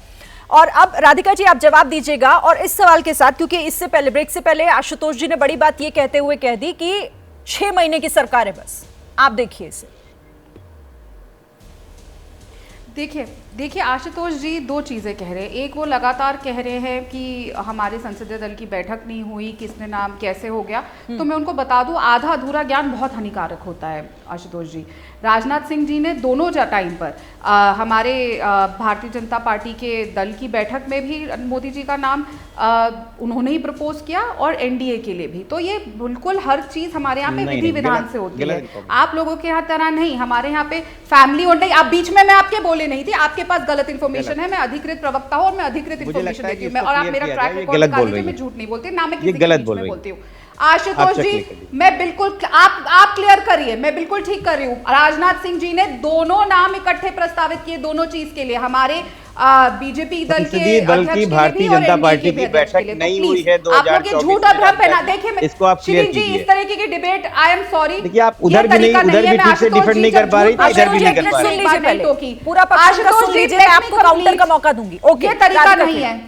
और अब राधिका जी आप जवाब दीजिएगा और इस सवाल के साथ, क्योंकि इससे पहले ब्रेक से पहले आशुतोष जी ने बड़ी बात ये कहते हुए कह दी कि 6 महीने की सरकार है बस। आप देखिए इसे। देखिए आशुतोष जी 2 चीज़ें कह रहे हैं। एक, वो लगातार कह रहे हैं कि हमारे संसदीय दल की बैठक नहीं हुई, किसने नाम कैसे हो गया। तो मैं उनको बता दूं, आधा अधूरा ज्ञान बहुत हानिकारक होता है आशुतोष जी। राजनाथ सिंह जी ने दोनों टाइम पर हमारे भारतीय जनता पार्टी के दल की बैठक में भी मोदी जी का नाम उन्होंने ही प्रपोज किया और एनडीए के लिए भी। तो ये बिल्कुल हर चीज़ हमारे यहाँ पे विधि विधान से होती है। आप लोगों के यहाँ तरह नहीं, हमारे यहाँ पे फैमिली ओन। आप बीच में, मैं आपके बोले नहीं थी, आपके पास गलत इन्फॉर्मेशन है। मैं अधिकृत प्रवक्ता हूँ और मैं अधिकृत इन्फॉर्मेशन देती हूँ, और आप मेरा ट्रैक रिकॉर्ड निकाल लीजिए। मैं झूठ नहीं बोलती, ना मैं किसी के बीच में बोलती हूँ। आशुतोष जी, मैं बिल्कुल, आप क्लियर करिए, मैं बिल्कुल ठीक कर रही हूँ। राजनाथ सिंह जी ने दोनों नाम इकट्ठे प्रस्तावित किए, दोनों चीज के लिए। हमारे बीजेपी दल के अध्यक्ष की भारतीय जनता पार्टी की बैठक नहीं हुई है 2024 आप लोग झूठ और भ्रम पहना। देखिए, इसको आप क्लियर कीजिए। इस तरीके की डिबेट, आई एम सॉरी, देखिए आप उधर भी नहीं, उधर भी ठीक से डिफेंड नहीं कर पा रही, इधर भी नहीं कर पा रही। पूरा पक्ष का सुन लीजिए, मैं आपको काउंटर का मौका दूंगी। ओके, ये तरीका नहीं है।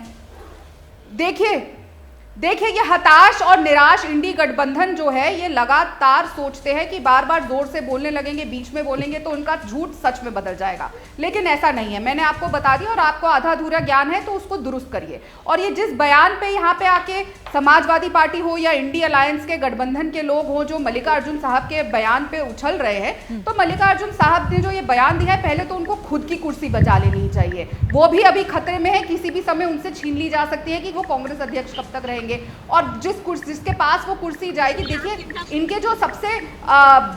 देखिए ये हताश और निराश इंडी गठबंधन जो है, ये लगातार सोचते हैं कि बार बार जोर से बोलने लगेंगे, बीच में बोलेंगे तो उनका झूठ सच में बदल जाएगा। लेकिन ऐसा नहीं है, मैंने आपको बता दिया, और आपको आधा अधूरा ज्ञान है तो उसको दुरुस्त करिए। और ये जिस बयान पे यहाँ पे आके समाजवादी पार्टी हो या इंडी अलायंस के गठबंधन के लोग हो जो मल्लिकार्जुन साहब के बयान पे उछल रहे हैं, तो मल्लिकार्जुन साहब ने जो ये बयान दिया है, पहले तो उनको खुद की कुर्सी बचा लेनी चाहिए। वो भी अभी खतरे में है, किसी भी समय उनसे छीन ली जा सकती है कि वो कांग्रेस अध्यक्ष कब तक रहेंगे, और जिसके पास वो कुर्सी जाएगी। देखिए, इनके जो सबसे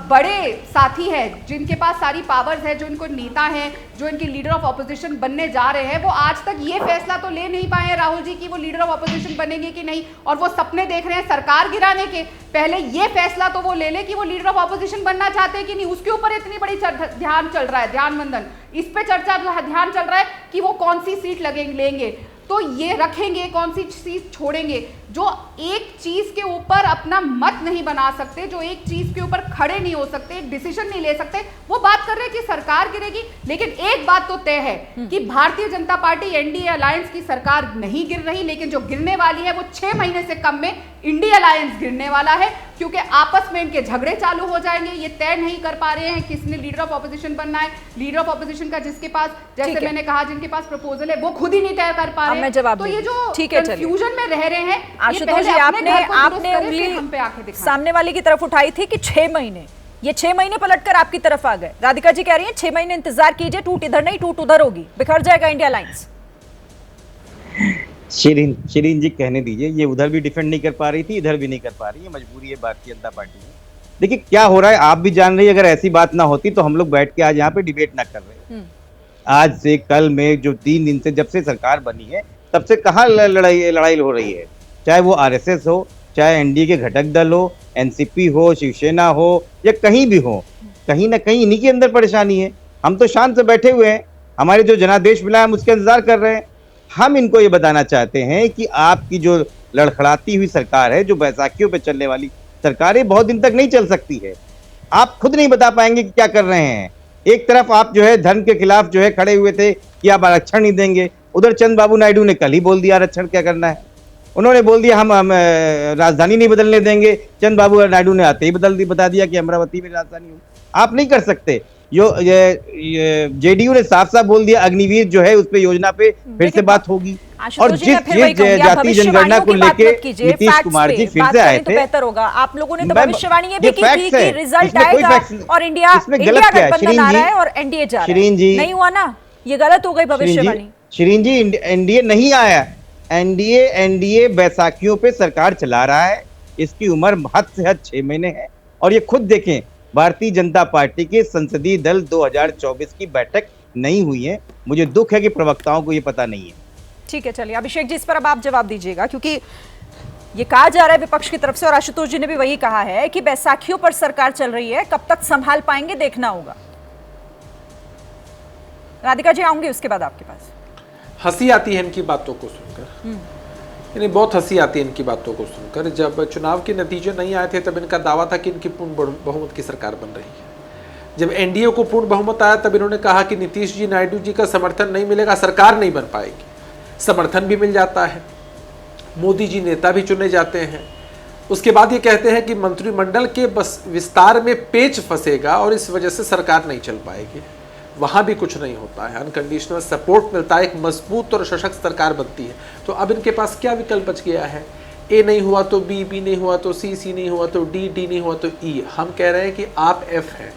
बड़े साथी हैं, जिनके पास सारी पावर्स है, जो इनको नेता हैं, जो इनके लीडर ऑफ ऑपोजिशन बनने जा रहे हैं, वो आज तक ये फैसला तो ले नहीं पाए हैं राहुल जी कि वो लीडर ऑफ ऑपोजिशन बनेंगे कि नहीं, और वो सपने देख रहे हैं सरकार गिराने के। पहले ये फैसला तो वो ले ले कि वो लीडर ऑफ ऑपोजिशन बनना चाहते हैं कि नहीं। उसके ऊपर इतनी बड़ी ध्यान चल रहा है, ध्यानवंदन, इस पे चर्चा ध्यान चल रहा है कि वो कौन सी सीट लेंगे, तो ये रखेंगे, कौन सी सीट छोड़ेंगे। जो एक चीज के ऊपर अपना मत नहीं बना सकते, जो एक चीज के ऊपर खड़े नहीं हो सकते, डिसीजन नहीं ले सकते, वो बात कर रहे हैं कि सरकार गिरेगी। लेकिन एक बात तो तय है कि Bharatiya Janata party NDA alliance की सरकार नहीं गिर रही, लेकिन जो गिरने वाली है वो 6 महीने से कम में इंडिया अलायंस गिरने वाला है, क्योंकि आपस में इनके झगड़े चालू हो जाएंगे। ये तय नहीं कर पा रहे हैं किसने लीडर ऑफ ऑपोजिशन बनना है। लीडर ऑफ ऑपोजिशन का जिसके पास, जैसे मैंने कहा, जिनके पास प्रपोजल है वो खुद ही नहीं तय कर पा रहे हैं। तो ये जो कंफ्यूजन में रह रहे हैं, आशुतोष जी, आपने उंगली सामने वाले की तरफ उठाई थी कि 6 महीने, ये 6 महीने पलटकर आपकी तरफ आ गए। राधिका जी कह रही हैं 6 महीने इंतजार कीजिए, टूट इधर नहीं टूट उधर होगी, बिखर जाएगा इंडिया अलायंस। शिरीन जी कहने दीजिए, ये उधर भी डिफेंड नहीं कर पा रही थी, इधर भी नहीं कर पा रही है, मजबूरी है भारतीय जनता पार्टी में। देखिए क्या हो रहा है, आप भी जान रही है, अगर ऐसी बात ना होती तो हम लोग बैठ के आज यहाँ पे डिबेट ना कर रहे। आज से कल में जो 3 दिन से जब से सरकार बनी है तब से कहाँ लड़ाई हो रही है, चाहे वो आरएसएस हो, चाहे एनडीए के घटक दल हो, एनसीपी हो, शिवसेना हो, या कहीं भी हो, कहीं ना कहीं इन्हीं के अंदर परेशानी है। हम तो शांत से बैठे हुए हैं, हमारे जो जनादेश मिला है हम उसका इंतजार कर रहे हैं। हम इनको ये बताना चाहते हैं कि आपकी जो लड़खड़ाती हुई सरकार है, जो बैसाखियों पे चलने वाली सरकार है, बहुत दिन तक नहीं चल सकती है। आप खुद नहीं बता पाएंगे कि क्या कर रहे हैं। एक तरफ आप जो है धर्म के खिलाफ जो है खड़े हुए थे कि आप आरक्षण नहीं देंगे, उधर चंद्रबाबू नायडू ने कल ही बोल दिया आरक्षण क्या करना है। उन्होंने बोल दिया हम राजधानी नहीं बदलने देंगे, चंद्रबाबू नायडू ने आते ही बता दिया कि अमरावती में राजधानी हो। आप नहीं कर सकते। जेडीयू ने साफ साफ बोल दिया अग्निवीर जो है उस पे योजना पे फिर से बात होगी। और जिस जाति जनगणना को लेके नीतीश कुमार जी फिर से आए थे, बेहतर होगा। आप लोगों ने तो भविष्यवाणी ये भी की थी कि रिजल्ट आएगा और इंडिया गठबंधन आ रहा है और एनडीए जा रहा है। नहीं हुआ ना, ये गलत हो गई भविष्यवाणी। शिरीन जी, एनडीए नहीं आया, एनडीए बैसाखियों पे सरकार चला रहा है। इसकी उम्र हद से हद 6 महीने है। और ये खुद देखें, भारतीय जनता पार्टी के संसदीय दल 2024 की बैठक नहीं हुई है। मुझे दुख है कि प्रवक्ताओं को ये पता नहीं है। ठीक है, चलिए अभिषेक जी इस पर अब आप जवाब दीजिएगा, क्योंकि ये कहा जा रहा है विपक्ष की तरफ से और आशुतोष जी ने भी वही कहा है कि बैसाखियों पर सरकार चल रही है, कब तक संभाल पाएंगे देखना होगा। राधिका जी आऊंगी उसके बाद आपके पास। हंसी आती है इनकी बातों को सुनकर, यानी बहुत हंसी आती है इनकी बातों को सुनकर। जब चुनाव के नतीजे नहीं आए थे तब इनका दावा था कि इनकी पूर्ण बहुमत की सरकार बन रही है। जब एनडीए को पूर्ण बहुमत आया तब इन्होंने कहा कि नीतीश जी, नायडू जी का समर्थन नहीं मिलेगा, सरकार नहीं बन पाएगी। समर्थन भी मिल जाता है, मोदी जी नेता भी चुने जाते हैं। उसके बाद ये कहते हैं कि मंत्रिमंडल के बस विस्तार में पेच फंसेगा और इस वजह से सरकार नहीं चल पाएगी। वहाँ भी कुछ नहीं होता है, अनकंडीशनल सपोर्ट मिलता है, एक मजबूत और सशक्त सरकार बनती है। तो अब इनके पास क्या विकल्प बच गया है? ए नहीं हुआ तो बी, बी नहीं हुआ तो सी, सी नहीं हुआ तो डी, डी नहीं हुआ तो ई। हम कह रहे हैं कि आप एफ हैं,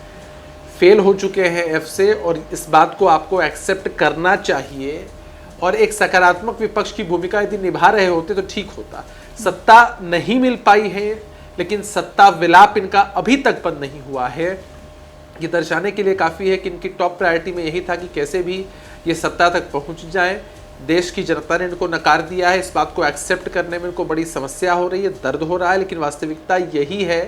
फेल हो चुके हैं एफ से, और इस बात को आपको एक्सेप्ट करना चाहिए। और एक सकारात्मक विपक्ष की भूमिका यदि निभा रहे होते तो ठीक होता। सत्ता नहीं मिल पाई है, लेकिन सत्ता विलाप इनका अभी तक बंद नहीं हुआ है। ये दर्शाने के लिए काफ़ी है कि इनकी टॉप प्रायोरिटी में यही था कि कैसे भी ये सत्ता तक पहुंच जाए। देश की जनता ने इनको नकार दिया है, इस बात को एक्सेप्ट करने में इनको बड़ी समस्या हो रही है, दर्द हो रहा है। लेकिन वास्तविकता यही है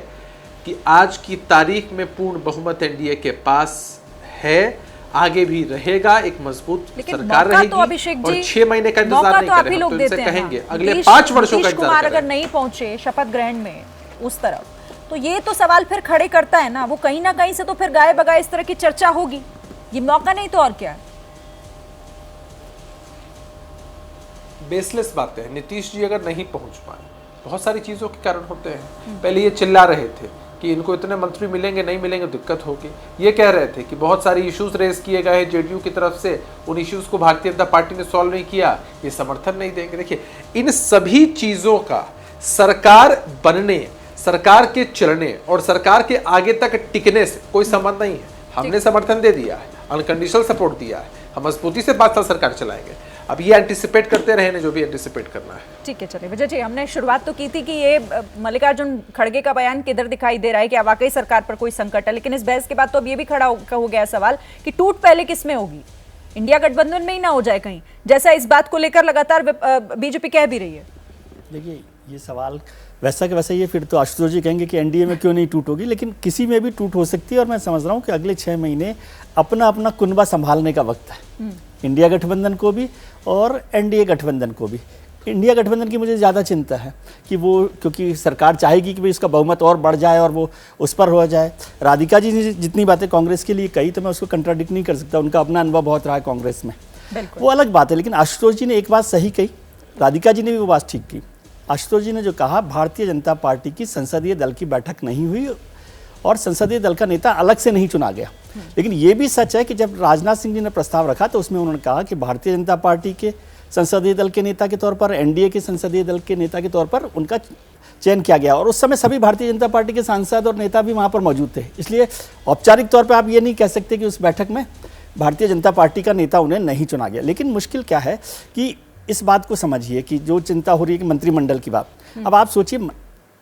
कि आज की तारीख में पूर्ण बहुमत एनडीए के पास है, आगे भी रहेगा, एक मजबूत सरकार रहेगी। तो अभिषेक जी, और 6 महीने का इंतजार नहीं करें, तो इनसे कहेंगे अगले 5 वर्षों का इंतजार अगर नहीं पहुंचे शपथ ग्रहण में उस तरफ, तो ये तो सवाल फिर खड़े करता है ना, वो कहीं ना कहीं से तो फिर गाये बगाए इस तरह की चर्चा होगी। ये मौका नहीं तो और क्या। बेसलेस बातें हैं। नीतीश जी अगर नहीं पहुंच पाए, बहुत सारी चीजों के कारण होते हैं। पहले ये चिल्ला रहे थे कि इनको इतने मंत्री मिलेंगे, नहीं मिलेंगे, दिक्कत होगी। ये कह रहे थे कि बहुत सारे इश्यूज रेज किए गए जेडीयू की तरफ से, उन इश्यूज को भारतीय जनता पार्टी ने सॉल्व नहीं किया, ये समर्थन नहीं देंगे। देखिए, इन सभी चीजों का सरकार बनने, सरकार के चलने और सरकार के आगे तक टिकने से कोई संबंध नहीं है। हमने समर्थन दे दिया है, अनकंडीशनल सपोर्ट दिया है, हम मजबूती से 5 साल सरकार चलाएंगे। अब ये एंटिसिपेट करते रहे जो भी एंटिसिपेट करना है। ठीक है, चलिए विजय जी, हमने शुरुआत तो की थी कि ये मल्लिकार्जुन खड़गे का बयान किधर दिखाई दे रहा है, कि वाकई सरकार पर कोई संकट है। लेकिन इस बहस के बाद तो अब ये भी खड़ा हो गया सवाल कि टूट पहले किस में होगी, इंडिया गठबंधन में ही ना हो जाए कहीं, जैसा इस बात को लेकर लगातार बीजेपी कह भी रही है। देखिए, ये सवाल वैसा कि वैसा, ये फिर तो आशुतोष जी कहेंगे कि एनडीए में क्यों नहीं टूट होगी, लेकिन किसी में भी टूट हो सकती है। और मैं समझ रहा हूँ कि अगले 6 महीने अपना अपना कुनबा संभालने का वक्त है, इंडिया गठबंधन को भी और एनडीए गठबंधन को भी। इंडिया गठबंधन की मुझे ज़्यादा चिंता है कि वो, क्योंकि सरकार चाहेगी कि भाई इसका बहुमत और बढ़ जाए और वो उस पर हो जाए। राधिका जी ने जितनी बातें कांग्रेस के लिए कही तो मैं उसको कंट्राडिक्ट नहीं कर सकता, उनका अपना अनुभव बहुत रहा है कांग्रेस में, वो अलग बात है। लेकिन आशुतोष जी ने एक बात सही कही, राधिका जी ने भी वो बात ठीक की। आशुतोष जी ने जो कहा, भारतीय जनता पार्टी की संसदीय दल की बैठक नहीं हुई और संसदीय दल का नेता अलग से नहीं चुना गया। लेकिन ये भी सच है कि जब राजनाथ सिंह जी ने प्रस्ताव रखा तो उसमें उन्होंने कहा कि भारतीय जनता पार्टी के संसदीय दल के नेता के तौर पर, एनडीए के संसदीय दल के नेता के तौर पर उनका चयन किया गया, और उस समय सभी भारतीय जनता पार्टी के सांसद और नेता भी वहाँ पर मौजूद थे। इसलिए औपचारिक तौर पर आप ये नहीं कह सकते कि उस बैठक में भारतीय जनता पार्टी का नेता उन्हें नहीं चुना गया। लेकिन मुश्किल क्या है कि इस बात को समझिए कि जो चिंता हो रही है कि मंत्रिमंडल की बात, अब आप सोचिए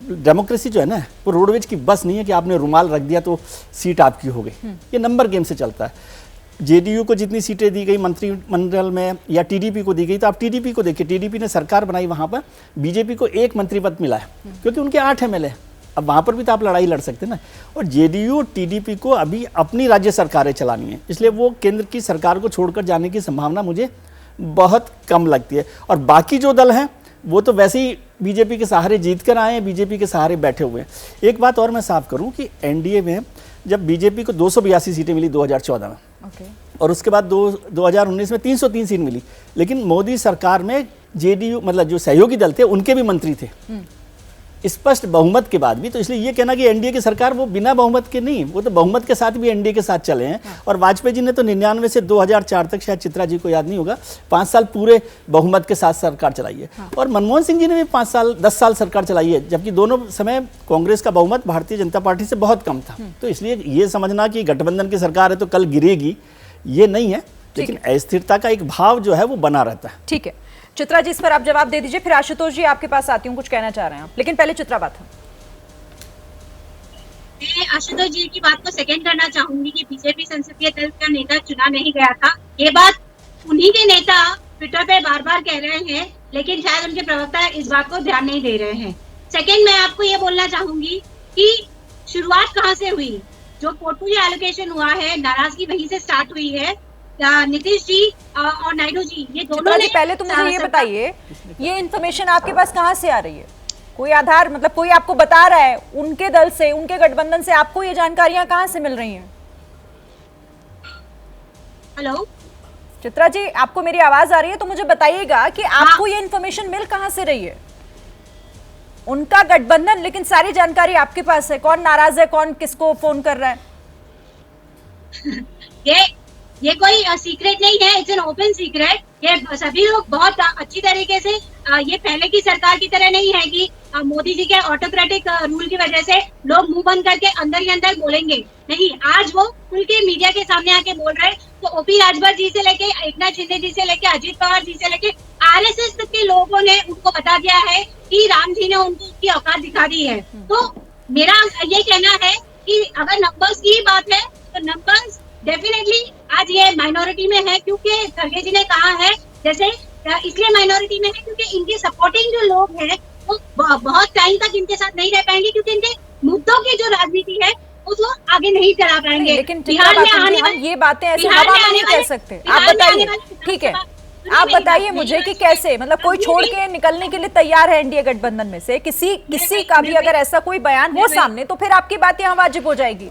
डेमोक्रेसी जो है ना, वो रोडवेज की बस नहीं है कि आपने रुमाल रख दिया तो सीट आपकी हो गई। ये नंबर गेम से चलता है। जेडीयू को जितनी सीटें दी गई मंत्रिमंडल में या टीडीपी को दी गई, तो आप टीडीपी को देखिए, टीडीपी ने सरकार बनाई, वहाँ पर बीजेपी को 1 मंत्री पद मिला है क्योंकि उनके 8 एमएलए। अब वहाँ पर भी तो आप लड़ाई लड़ सकते हैं ना। और जेडीयू टीडीपी को अभी अपनी राज्य सरकारें चलानी है, इसलिए वो केंद्र की सरकार को छोड़कर जाने की संभावना मुझे बहुत कम लगती है। और बाकी जो दल हैं वो तो वैसे ही बीजेपी के सहारे जीत कर आए हैं, बीजेपी के सहारे बैठे हुए हैं। एक बात और मैं साफ करूं कि एनडीए में जब बीजेपी को 282 सीटें मिली 2014 में, और उसके बाद 2019 में 303 सीट मिली, लेकिन मोदी सरकार में जेडीयू मतलब जो सहयोगी दल थे उनके भी मंत्री थे स्पष्ट बहुमत के बाद भी। तो इसलिए ये कहना कि एनडीए की सरकार वो बिना बहुमत के नहीं, वो तो बहुमत के साथ भी एनडीए के साथ चले हैं। और वाजपेयी जी ने तो 99 से 2004 तक, शायद चित्रा जी को याद नहीं होगा, 5 साल पूरे बहुमत के साथ सरकार चलाई है। और मनमोहन सिंह जी ने भी 10 साल सरकार चलाई है, जबकि दोनों समय कांग्रेस का बहुमत भारतीय जनता पार्टी से बहुत कम था। तो इसलिए ये समझना कि गठबंधन की सरकार है तो कल गिरेगी, ये नहीं है। लेकिन अस्थिरता का एक भाव जो है वो बना रहता है। ठीक है चित्रा जी, इस पर आप जवाब दे दीजिए, फिर आशुतोष जी आपके पास आती हूँ, कुछ कहना चाह रहे हैं आप, लेकिन पहले चित्रा बात है। मैं आशुतोष जी की बात को सेकंड करना चाहूंगी कि बीजेपी संसदीय दल का नेता चुना नहीं गया था। ये बात उन्हीं के नेता ट्विटर पे बार बार कह रहे हैं, लेकिन शायद उनके प्रवक्ता इस बात को ध्यान नहीं दे रहे हैं। सेकंड, मैं आपको ये बोलना चाहूंगी कि शुरुआत कहाँ से हुई। जो पोर्टफोलियो एलोकेशन हुआ है, नाराजगी वहीं से स्टार्ट हुई है। नीतीश जी और नायडू जी, ये दोनों ने, पहले तो मुझे ये बताइए, ये इन्फॉर्मेशन आपके पास कहाँ से आ रही है? कोई आधार, मतलब कोई आपको बता रहा है उनके दल से, उनके गठबंधन से, आपको ये जानकारियां कहाँ से मिल रही हैं? हेलो चित्रा जी, आपको मेरी आवाज आ रही है तो मुझे बताइएगा कि आपको ये इन्फॉर्मेशन मिल कहाँ से रही है? उनका गठबंधन, लेकिन सारी जानकारी आपके पास है, कौन नाराज है, कौन किसको फोन कर रहा है। ये कोई सीक्रेट नहीं है, इट्स एन ओपन सीक्रेट। ये सभी लोग बहुत अच्छी तरीके से, ये पहले की सरकार की तरह नहीं है कि मोदी जी के ऑटोक्रेटिक रूल की वजह से लोग मुंह बंद करके अंदर ही अंदर बोलेंगे। नहीं, आज वो खुल के मीडिया के सामने आके बोल रहे हैं। तो ओपी राजभर जी से लेके एकनाथ शिंदे जी से लेके अजित पवार जी से लेके आरएसएस तक के लोगों ने उनको बता दिया है कि राम जी ने उनको उसकी औकात दिखा दी है। तो मेरा ये कहना है कि अगर नंबर्स की बात है तो नंबर्स डेफिनेटली आज ये माइनॉरिटी में है, क्योंकि खड़गे जी ने कहा है, जैसे इसलिए माइनॉरिटी में है क्योंकि इनके सपोर्टिंग जो लोग हैं वो बहुत टाइम तक इनके साथ नहीं रह पाएंगे, क्योंकि इनके मुद्दों की जो राजनीति है उसको आगे नहीं चला पाएंगे। लेकिन बिहार में आने वाली ये बातें ऐसे हवा में नहीं कह सकते। आप बताइए, ठीक है, आप बताइए मुझे कि कैसे, मतलब कोई छोड़ के निकलने के लिए तैयार है एनडीए गठबंधन में से? किसी का भी अगर ऐसा कोई बयान हो सामने तो फिर आपकी बात यहाँ वाजिब हो जाएगी।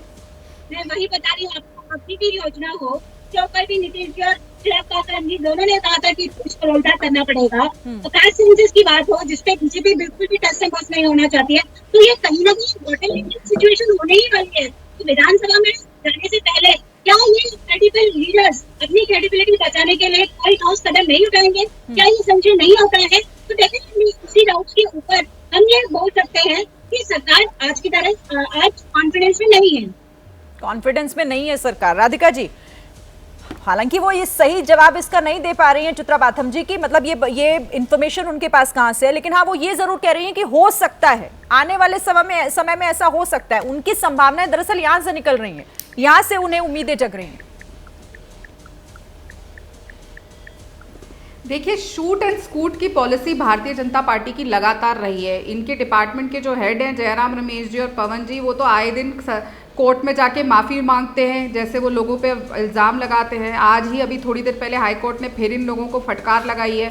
मैं वही बता रही हूँ आपको, अपनी भी योजना हो, के ऊपर भी नीतीश जी और चिराग पासवान जी दोनों ने कहा था कि कुछ रोलबैक करना पड़ेगा। तो कास्ट सेंसस की बात हो, जिसपे बीजेपी बिल्कुल भी टच से बस नहीं होना चाहती है, तो ये कहीं ना कहीं सिचुएशन होने ही वाली है। तो विधानसभा में जाने से पहले क्या ये क्रेडिबल लीडर्स अपनी क्रेडिबिलिटी बचाने के लिए कोई ठोस कदम नहीं उठाएंगे? क्या ये संशय नहीं होता है? तो डेफिनेटली उसी डाउट के ऊपर हम ये बोल सकते हैं कि सरकार आज की तरह आज कॉन्फिडेंस में नहीं है। कॉन्फिडेंस में नहीं है सरकार। राधिका जी, हालांकि वो ये सही जवाब इसका नहीं दे पा रही हैं चित्रा बाथम जी की, मतलब ये इन्फॉर्मेशन उनके पास कहां से है, लेकिन हाँ वो ये जरूर कह रही हैं कि हो सकता है आने वाले समय में ऐसा हो सकता है। उनकी संभावनाएं दरअसल यहां से निकल रही हैं, यहां से उन्हें उम्मीदें जग रही हैं। देखिए, शूट एंड स्कूट की पॉलिसी भारतीय जनता पार्टी की लगातार रही है। इनके डिपार्टमेंट के जो हेड हैं जयराम रमेश जी और पवन जी, वो तो आए दिन कोर्ट में जाके माफ़ी मांगते हैं, जैसे वो लोगों पे इल्ज़ाम लगाते हैं। आज ही अभी थोड़ी देर पहले हाई कोर्ट ने फिर इन लोगों को फटकार लगाई है।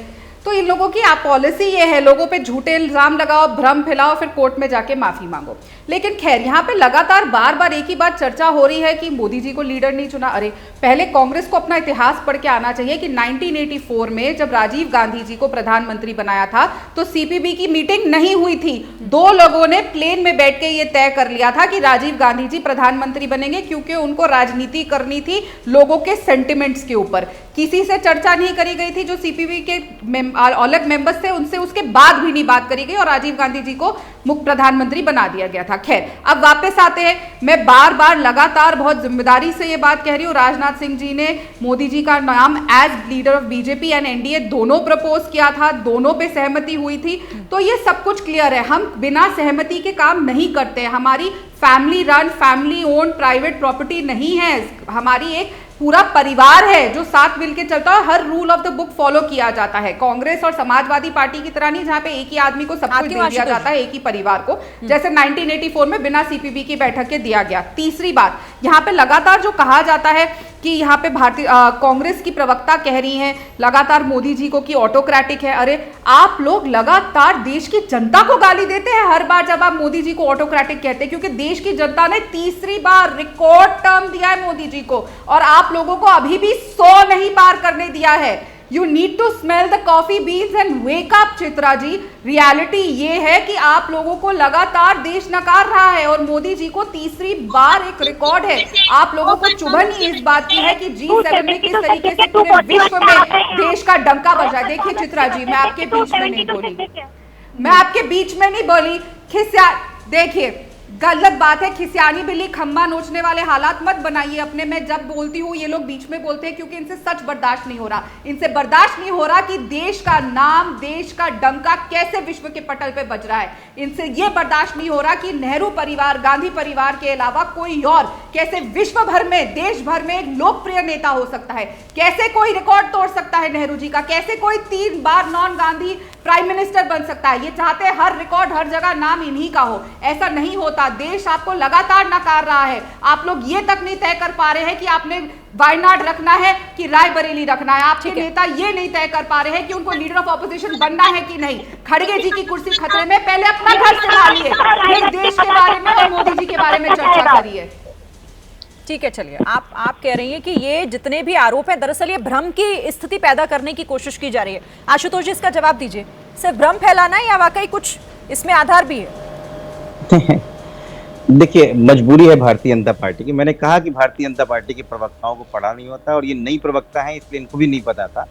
तो इन लोगों की आप पॉलिसी ये है, लोगों पे झूठे इल्जाम लगाओ, भ्रम फैलाओ, फिर कोर्ट में जाके माफी मांगो। लेकिन खैर, यहाँ पे लगातार बार बार एक ही बात चर्चा हो रही है कि मोदी जी को लीडर नहीं चुना। अरे पहले कांग्रेस को अपना इतिहास पढ़ के आना चाहिए कि 1984 में जब राजीव गांधी जी को प्रधानमंत्री बनाया था तो सीपीबी की मीटिंग नहीं हुई थी। 2 लोगों ने प्लेन में बैठ के ये तय कर लिया था कि राजीव गांधी जी प्रधानमंत्री बनेंगे, क्योंकि उनको राजनीति करनी थी लोगों के सेंटिमेंट्स के ऊपर। किसी से चर्चा नहीं करी गई थी, जो सीपीबी के अलग मेंबर्स थे उनसे उसके बाद भी नहीं बात करी गई और राजीव गांधी जी को मुख्य प्रधानमंत्री बना दिया गया था। खैर, अब वापस आते हैं। मैं बार बार लगातार बहुत जिम्मेदारी से ये बात कह रही हूँ, राजनाथ सिंह जी ने मोदी जी का नाम as leader of BJP and NDA दोनों प्रपोज किया था, दोनों पे सहमति हुई थी। तो ये सब कुछ क्लियर है, हम बिना सहमति के काम नहीं करते। हमारी family run, family own private property नहीं है, हमारी एक पूरा परिवार है जो साथ मिलकर चलता है। हर rule of the book follow किया जाता है। कांग्रेस और समाजवादी पार्टी की तरह नहीं, जहां पे एक ही आदमी को सब कुछ दे दिया जाता है, एक ही परिवार को, जैसे 1984 में बिना सीपीबी की बैठक के दिया गया। तीसरी बात, यहाँ पे लगातार जो कहा जाता है कि यहाँ पे भारतीय कांग्रेस की प्रवक्ता कह रही हैं लगातार मोदी जी को कि ऑटोक्रेटिक है। अरे आप लोग लगातार देश की जनता को गाली देते हैं हर बार जब आप मोदी जी को ऑटोक्रेटिक कहते हैं, क्योंकि देश की जनता ने तीसरी बार रिकॉर्ड टर्म दिया है मोदी जी को और आप लोगों को अभी भी 100 नहीं पार करने दिया है। You need to smell the coffee beans and wake up, Chitra ji. Reality ये है कि आप लोगों को लगातार देश नकार रहा है और मोदी जी को तीसरी बार एक रिकॉर्ड है। आप लोगों को चुभन ही इस बात की है कि G7 में किस तरीके से पूरे विश्व में देश का डंका बजा। देखिए चित्रा जी, मैं आपके बीच में नहीं बोली, देखिए गलत बात है। खिसियानी बिल्ली खम्मा नोचने वाले हालात मत बनाइए अपने। मैं जब बोलती हूँ ये लोग बीच में बोलते हैं क्योंकि इनसे सच बर्दाश्त नहीं हो रहा। इनसे बर्दाश्त नहीं हो रहा कि देश का नाम, देश का डंका कैसे विश्व के पटल पे बज रहा है। इनसे ये बर्दाश्त नहीं हो रहा कि नेहरू परिवार, गांधी परिवार के अलावा कोई और कैसे विश्व भर में, देश भर में एक लोकप्रिय नेता हो सकता है। कैसे कोई रिकॉर्ड तोड़ सकता है नेहरू जी का, कैसे कोई 3 बार नॉन गांधी प्राइम मिनिस्टर बन सकता है। ये चाहते हैं हर रिकॉर्ड, हर जगह नाम इन्हीं का हो। ऐसा नहीं होता। देश आपको लगातार नकार रहा है। आप लोग ये तक नहीं तय कर पा रहे हैं कि आपने वायनाड रखना है कि रायबरेली रखना है। आपके नेता ये नहीं तय कर पा रहे हैं कि उनको लीडर ऑफ ऑपोजिशन बनना है कि नहीं। खड़गे जी की कुर्सी खतरे में, पहले अपना घर संभालिए, फिर देश के बारे में और मोदी जी के बारे में चर्चा करिए। ठीक है, चलिए, आप कह रही हैं कि ये जितने भी आरोप हैं दरअसल ये भ्रम की स्थिति पैदा करने की कोशिश की जा रही है। आशुतोष जी, इसका जवाब दीजिए। सिर्फ भ्रम फैलाना है या वाकई कुछ इसमें आधार भी है? देखिए, मजबूरी है भारतीय जनता पार्टी की। मैंने कहा कि भारतीय जनता पार्टी के प्रवक्ताओं को पढ़ा नहीं होता और ये नई प्रवक्ता है इसलिए इनको भी नहीं पता था।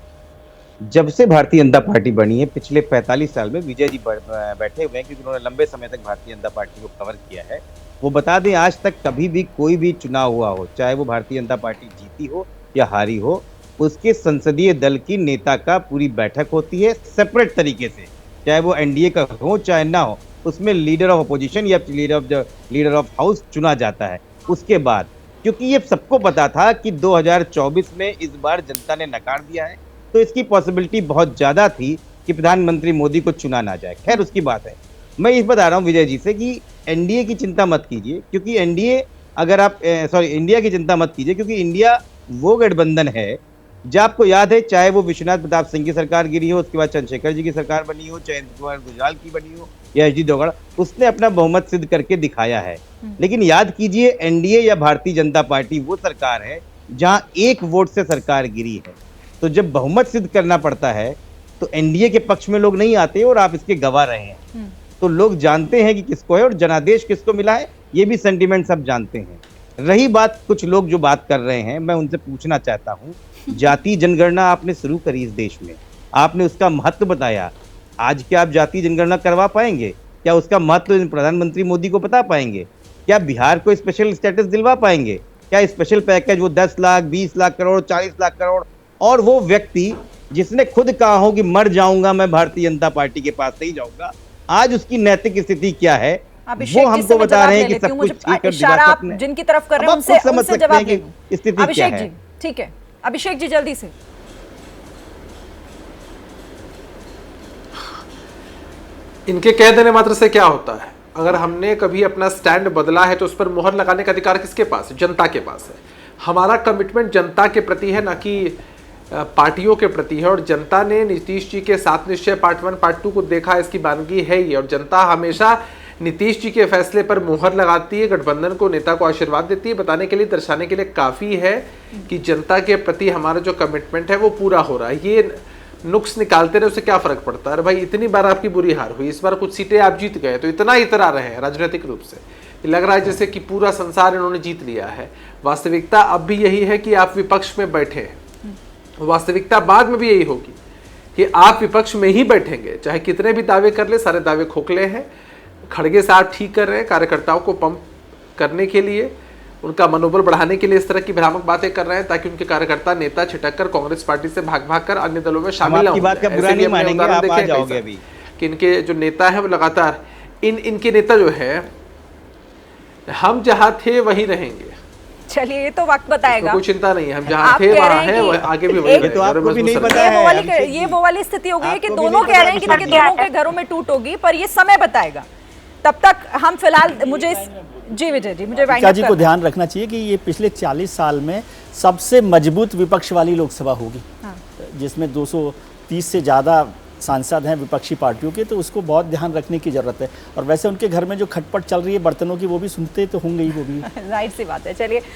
जब से भारतीय जनता पार्टी बनी है पिछले 45 साल में विजय जी बैठे हुए हैं, क्योंकि उन्होंने लंबे समय तक भारतीय जनता पार्टी को कवर किया है। वो बता दें, आज तक कभी भी कोई भी चुनाव हुआ हो, चाहे वो भारतीय जनता पार्टी जीती हो या हारी हो, उसके संसदीय दल की नेता का पूरी बैठक होती है सेपरेट तरीके से, चाहे वो एनडीए का हो चाहे ना हो। उसमें लीडर ऑफ अपोजिशन या लीडर ऑफ हाउस चुना जाता है। उसके बाद, क्योंकि ये सबको पता था कि 2024 में इस बार जनता ने नकार दिया है, तो इसकी पॉसिबिलिटी बहुत ज़्यादा थी कि प्रधानमंत्री मोदी को चुना ना जाए। खैर, उसकी बात है। मैं इस बता रहा हूँ विजय जी से कि एनडीए की चिंता मत कीजिए, क्योंकि इंडिया की चिंता मत कीजिए, क्योंकि इंडिया वो गठबंधन है जब आपको याद है, चाहे वो विश्वनाथ प्रताप सिंह की सरकार गिरी हो, उसके बाद चंद्रशेखर जी की सरकार बनी हो, चाहे कुमार गुजराल की बनी हो या एच डी देवगौड़ा, उसने अपना बहुमत सिद्ध करके दिखाया है। लेकिन याद कीजिए, एनडीए या भारतीय जनता पार्टी वो सरकार है जहां 1 वोट से सरकार गिरी है। तो जब बहुमत सिद्ध करना पड़ता है तो एनडीए के पक्ष में लोग नहीं आते और आप इसके गवाह रहे हैं। तो लोग जानते हैं कि किसको है और जनादेश किसको मिला है, ये भी सेंटिमेंट सब जानते हैं। रही बात कुछ लोग जो बात कर रहे हैं, मैं उनसे पूछना चाहता हूँ, जाति जनगणना आपने शुरू करी इस देश में, आपने उसका महत्व बताया। आज क्या आप जाति जनगणना करवा पाएंगे? क्या उसका महत्व प्रधानमंत्री मोदी को बता पाएंगे? क्या बिहार को स्पेशल स्टेटस दिलवा पाएंगे? क्या स्पेशल पैकेज वो 10 लाख, 20 लाख करोड़, 40 लाख करोड़, और वो व्यक्ति जिसने खुद कहा हो कि मर जाऊंगा मैं भारतीय जनता पार्टी के पास नहीं जाऊंगा, आज उसकी नैतिक स्थिति क्या है वो हमको बता रहे हैं कि सब कुछ ठीक कर दिया। जिनकी तरफ कर रहे हैं उनसे जवाब ले लो। स्थिति क्या है? ठीक है, अभिषेक जी जल्दी से। इनके कह देने मात्र से क्या होता है? अगर हमने कभी अपना स्टैंड बदला है तो उस पर मुहर लगाने का अधिकार किसके पास है? जनता के पास है। हमारा कमिटमेंट जनता के प्रति है, ना कि पार्टियों के प्रति है और जनता ने नीतीश जी के साथ निश्चय पार्ट 1 पार्ट 2 को देखा, इसकी बानगी है ही। और जनता हमेशा नीतीश जी के फैसले पर मुहर लगाती है, गठबंधन को, नेता को आशीर्वाद देती है, बताने के लिए, दर्शाने के लिए काफ़ी है कि जनता के प्रति हमारा जो कमिटमेंट है वो पूरा हो रहा है। ये नुक्स निकालते रहे, उससे क्या फर्क पड़ता है? अरे भाई, इतनी बार आपकी बुरी हार हुई, इस बार कुछ सीटें आप जीत गए, तो इतना इतरा रहे हैं राजनीतिक रूप से, लग रहा है जैसे कि पूरा संसार इन्होंने जीत लिया है। वास्तविकता अब भी यही है कि आप विपक्ष में बैठे हैं। वास्तविकता बाद में भी यही होगी कि आप विपक्ष में ही बैठेंगे, चाहे कितने भी दावे कर ले, सारे दावे खोखले हैं। खड़गे साहब ठीक कर रहे हैं, कार्यकर्ताओं को पंप करने के लिए, उनका मनोबल बढ़ाने के लिए इस तरह की भ्रामक बातें कर रहे हैं ताकि उनके कार्यकर्ता, नेता छिटक कर कांग्रेस पार्टी से भाग कर अन्य दलों में शामिल ना हो जाए। कि इनके जो नेता है वो लगातार इनके नेता जो है, हम जहां थे वहीं रहेंगे। चलिए, ये तो वक्त बताएगा, कोई चिंता नहीं है, हम जहाँ थे वहाँ हैं, आगे भी वही तो आपको भी नहीं पता है। ये वो वाली स्थिति हो गई है कि दोनों कह रहे हैं कि देखिए दोनों के घरों में टूट होगी, पर ये समय बताएगा। तब तक हम फिलहाल मुझे जी विजय जी, मुझे जी को ध्यान रखना चाहिए कि ये पिछले 40 साल में सबसे मजबूत विपक्ष वाली लोकसभा होगी, जिसमें 230 से ज़्यादा सांसद हैं विपक्षी पार्टियों के, तो उसको बहुत ध्यान रखने की जरूरत है। और वैसे उनके घर में जो खटपट चल रही है बर्तनों की, वो भी सुनते तो होंगे ही, वो भी जाहिर सी बात है। चलिए।